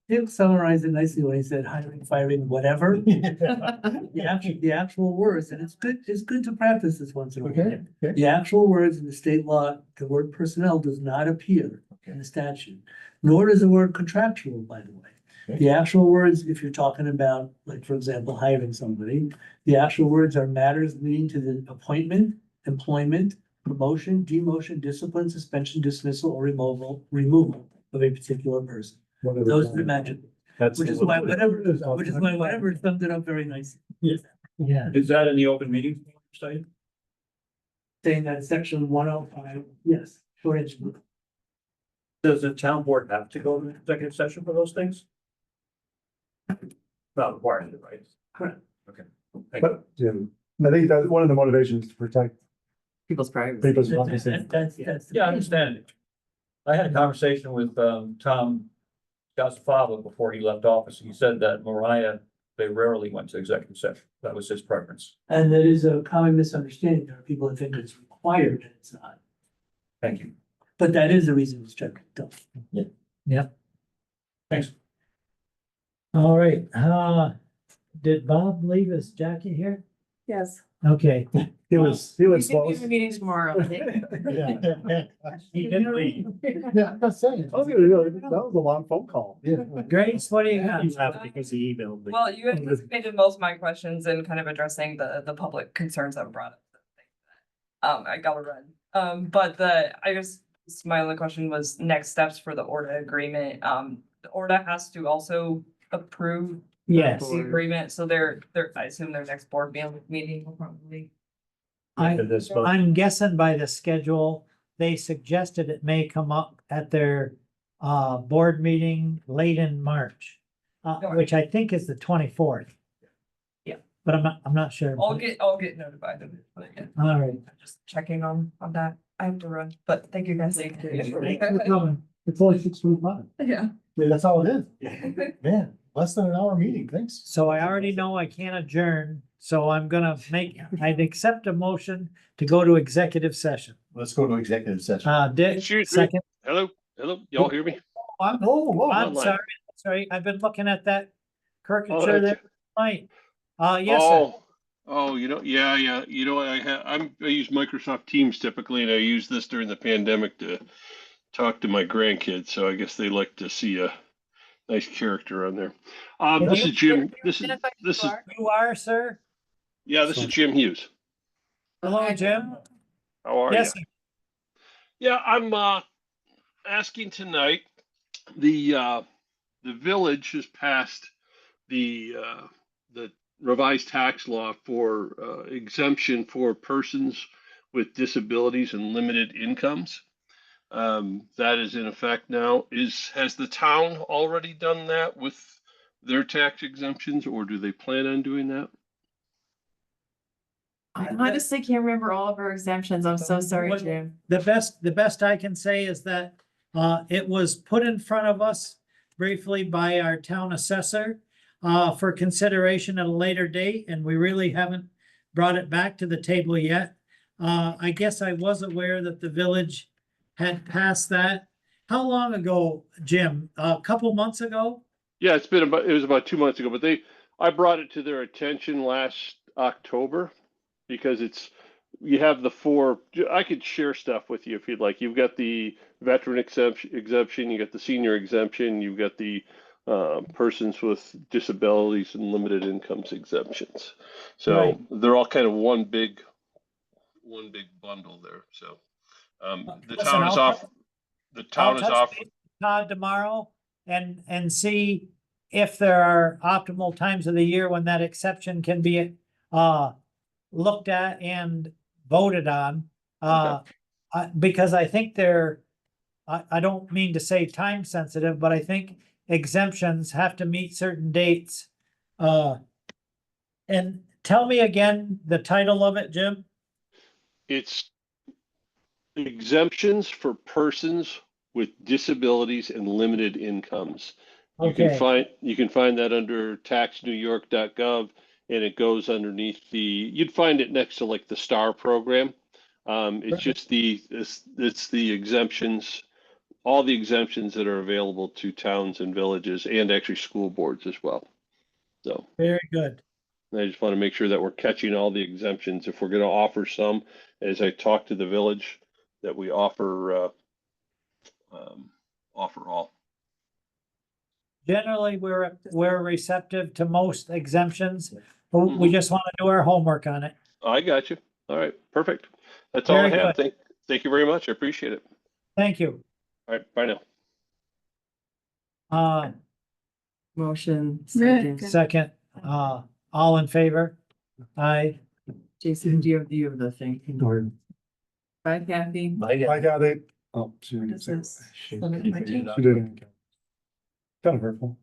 Tim summarized it nicely when he said hiring, firing, whatever. The actual words, and it's good to practice this once in a while. Okay, okay. The actual words in the state law, the word personnel does not appear in the statute, nor does the word contractual, by the way. Okay. The actual words, if you're talking about, like, for example, hiring somebody, the actual words are matters leading to the appointment, employment, promotion, demotion, discipline, suspension, dismissal, or removal of a particular person. Those are the magic, That's. which is why whatever summed it up very nicely. Yeah. Is that in the open meeting study? Saying that section 105, yes, short answer. Does the town board have to go to executive session for those things? Not required, right? Correct. Okay. Thank you. But, yeah, I think that one of the motivations is to protect People's privacy. people's That's, privacy. that's. Yeah, I understand it. I had a conversation with Tom Gasfava before he left office. He said that Mariah, they rarely went to executive session. That was his preference. And that is a common misunderstanding. There are people that think it's required and it's not. Thank you. But that is the reason it's checked. Thanks. All right, did Bob leave his jacket here? Yes. Okay. He was We close. have a meeting tomorrow. Yeah. He didn't leave. Yeah, I'm just saying. That was a long phone call. Yeah. Grace, what do you got? He left because he emailed me. Well, you anticipated most of my questions and kind of addressing the public concerns that were brought up. I got it read. But I guess my only question was next steps for the ORDA agreement. The ORDA has to also approve Yes, the agreement, so I assume their next board meeting will probably. For this month. I'm guessing by the schedule, they suggested it may come up at their board meeting late in March. Which I think is the 24th. Yeah. But I'm not sure. I'll get notified of it, but yeah, All right. just checking on that. I have to run, but thank you guys. Thanks for coming. It's only 6:45. Yeah. That's all it is. Man, less than an hour meeting, thanks. So I already know I can't adjourn, so I'd accept a motion to go to executive session. Let's go to executive session. Dick, Excuse me. second. Hello, y'all hear me? I'm Oh, I'm online. sorry, I've been looking at that Oh, caricature that's- there tonight. Yes, sir. Oh, yeah, I use Microsoft Teams typically, and I use this during the pandemic to talk to my grandkids, so I guess they like to see a nice character on there. This is Jim, this is, You are, sir? this is Jim Hughes. Hello, Jim? How are you? Yes, sir. Yeah, I'm asking tonight, the village has passed the revised tax law for exemption for persons with disabilities and limited incomes. That is in effect now. Has the town already done that with their tax exemptions, or do they plan on doing that? I honestly can't remember all of our exemptions. I'm so sorry, What- Jim. The best I can say is that it was put in front of us briefly by our town assessor for consideration at a later date, and we really haven't brought it back to the table yet. I guess I was aware that the village had passed that. How long ago, Jim? A couple months ago? Yeah, it was about 2 months ago, but I brought it to their attention last October because you have the four, I could share stuff with you if you'd like. You've got the veteran exemption, you got the senior exemption, you've got the persons with disabilities and limited incomes exemptions. So Right. they're all kind of one big bundle there. So the Listen, town is I'll off. The town is touch off. base with Todd tomorrow and see if there are optimal times of the year when that exception can be looked at and voted on. Because I think I don't mean to say time sensitive, but I think exemptions have to meet certain dates. And tell me again the title of it, Jim? It's exemptions for persons with disabilities and limited incomes. You can find that under taxnewyork.gov, and it goes underneath you'd find it next to like the STAR program. It's just it's the exemptions all the exemptions that are available to towns and villages and actually school boards as well. So Very good. I just want to make sure that we're catching all the exemptions. If we're going to offer some, as I talk to the village, that we offer all. Generally, we're receptive to most exemptions. We Mhm. just want to do our homework on it. I got you. All right, perfect. That's all I Very have. good. Thank you very much. I appreciate it. Thank you. All right, bye now. Motion, Rick. second. Second, all in favor? Aye. Jason, do you have the thing? Or, Bye, Kathy. I got it. Oh, she What didn't is say. this? She Send it to my team. didn't. Kind of hurtful.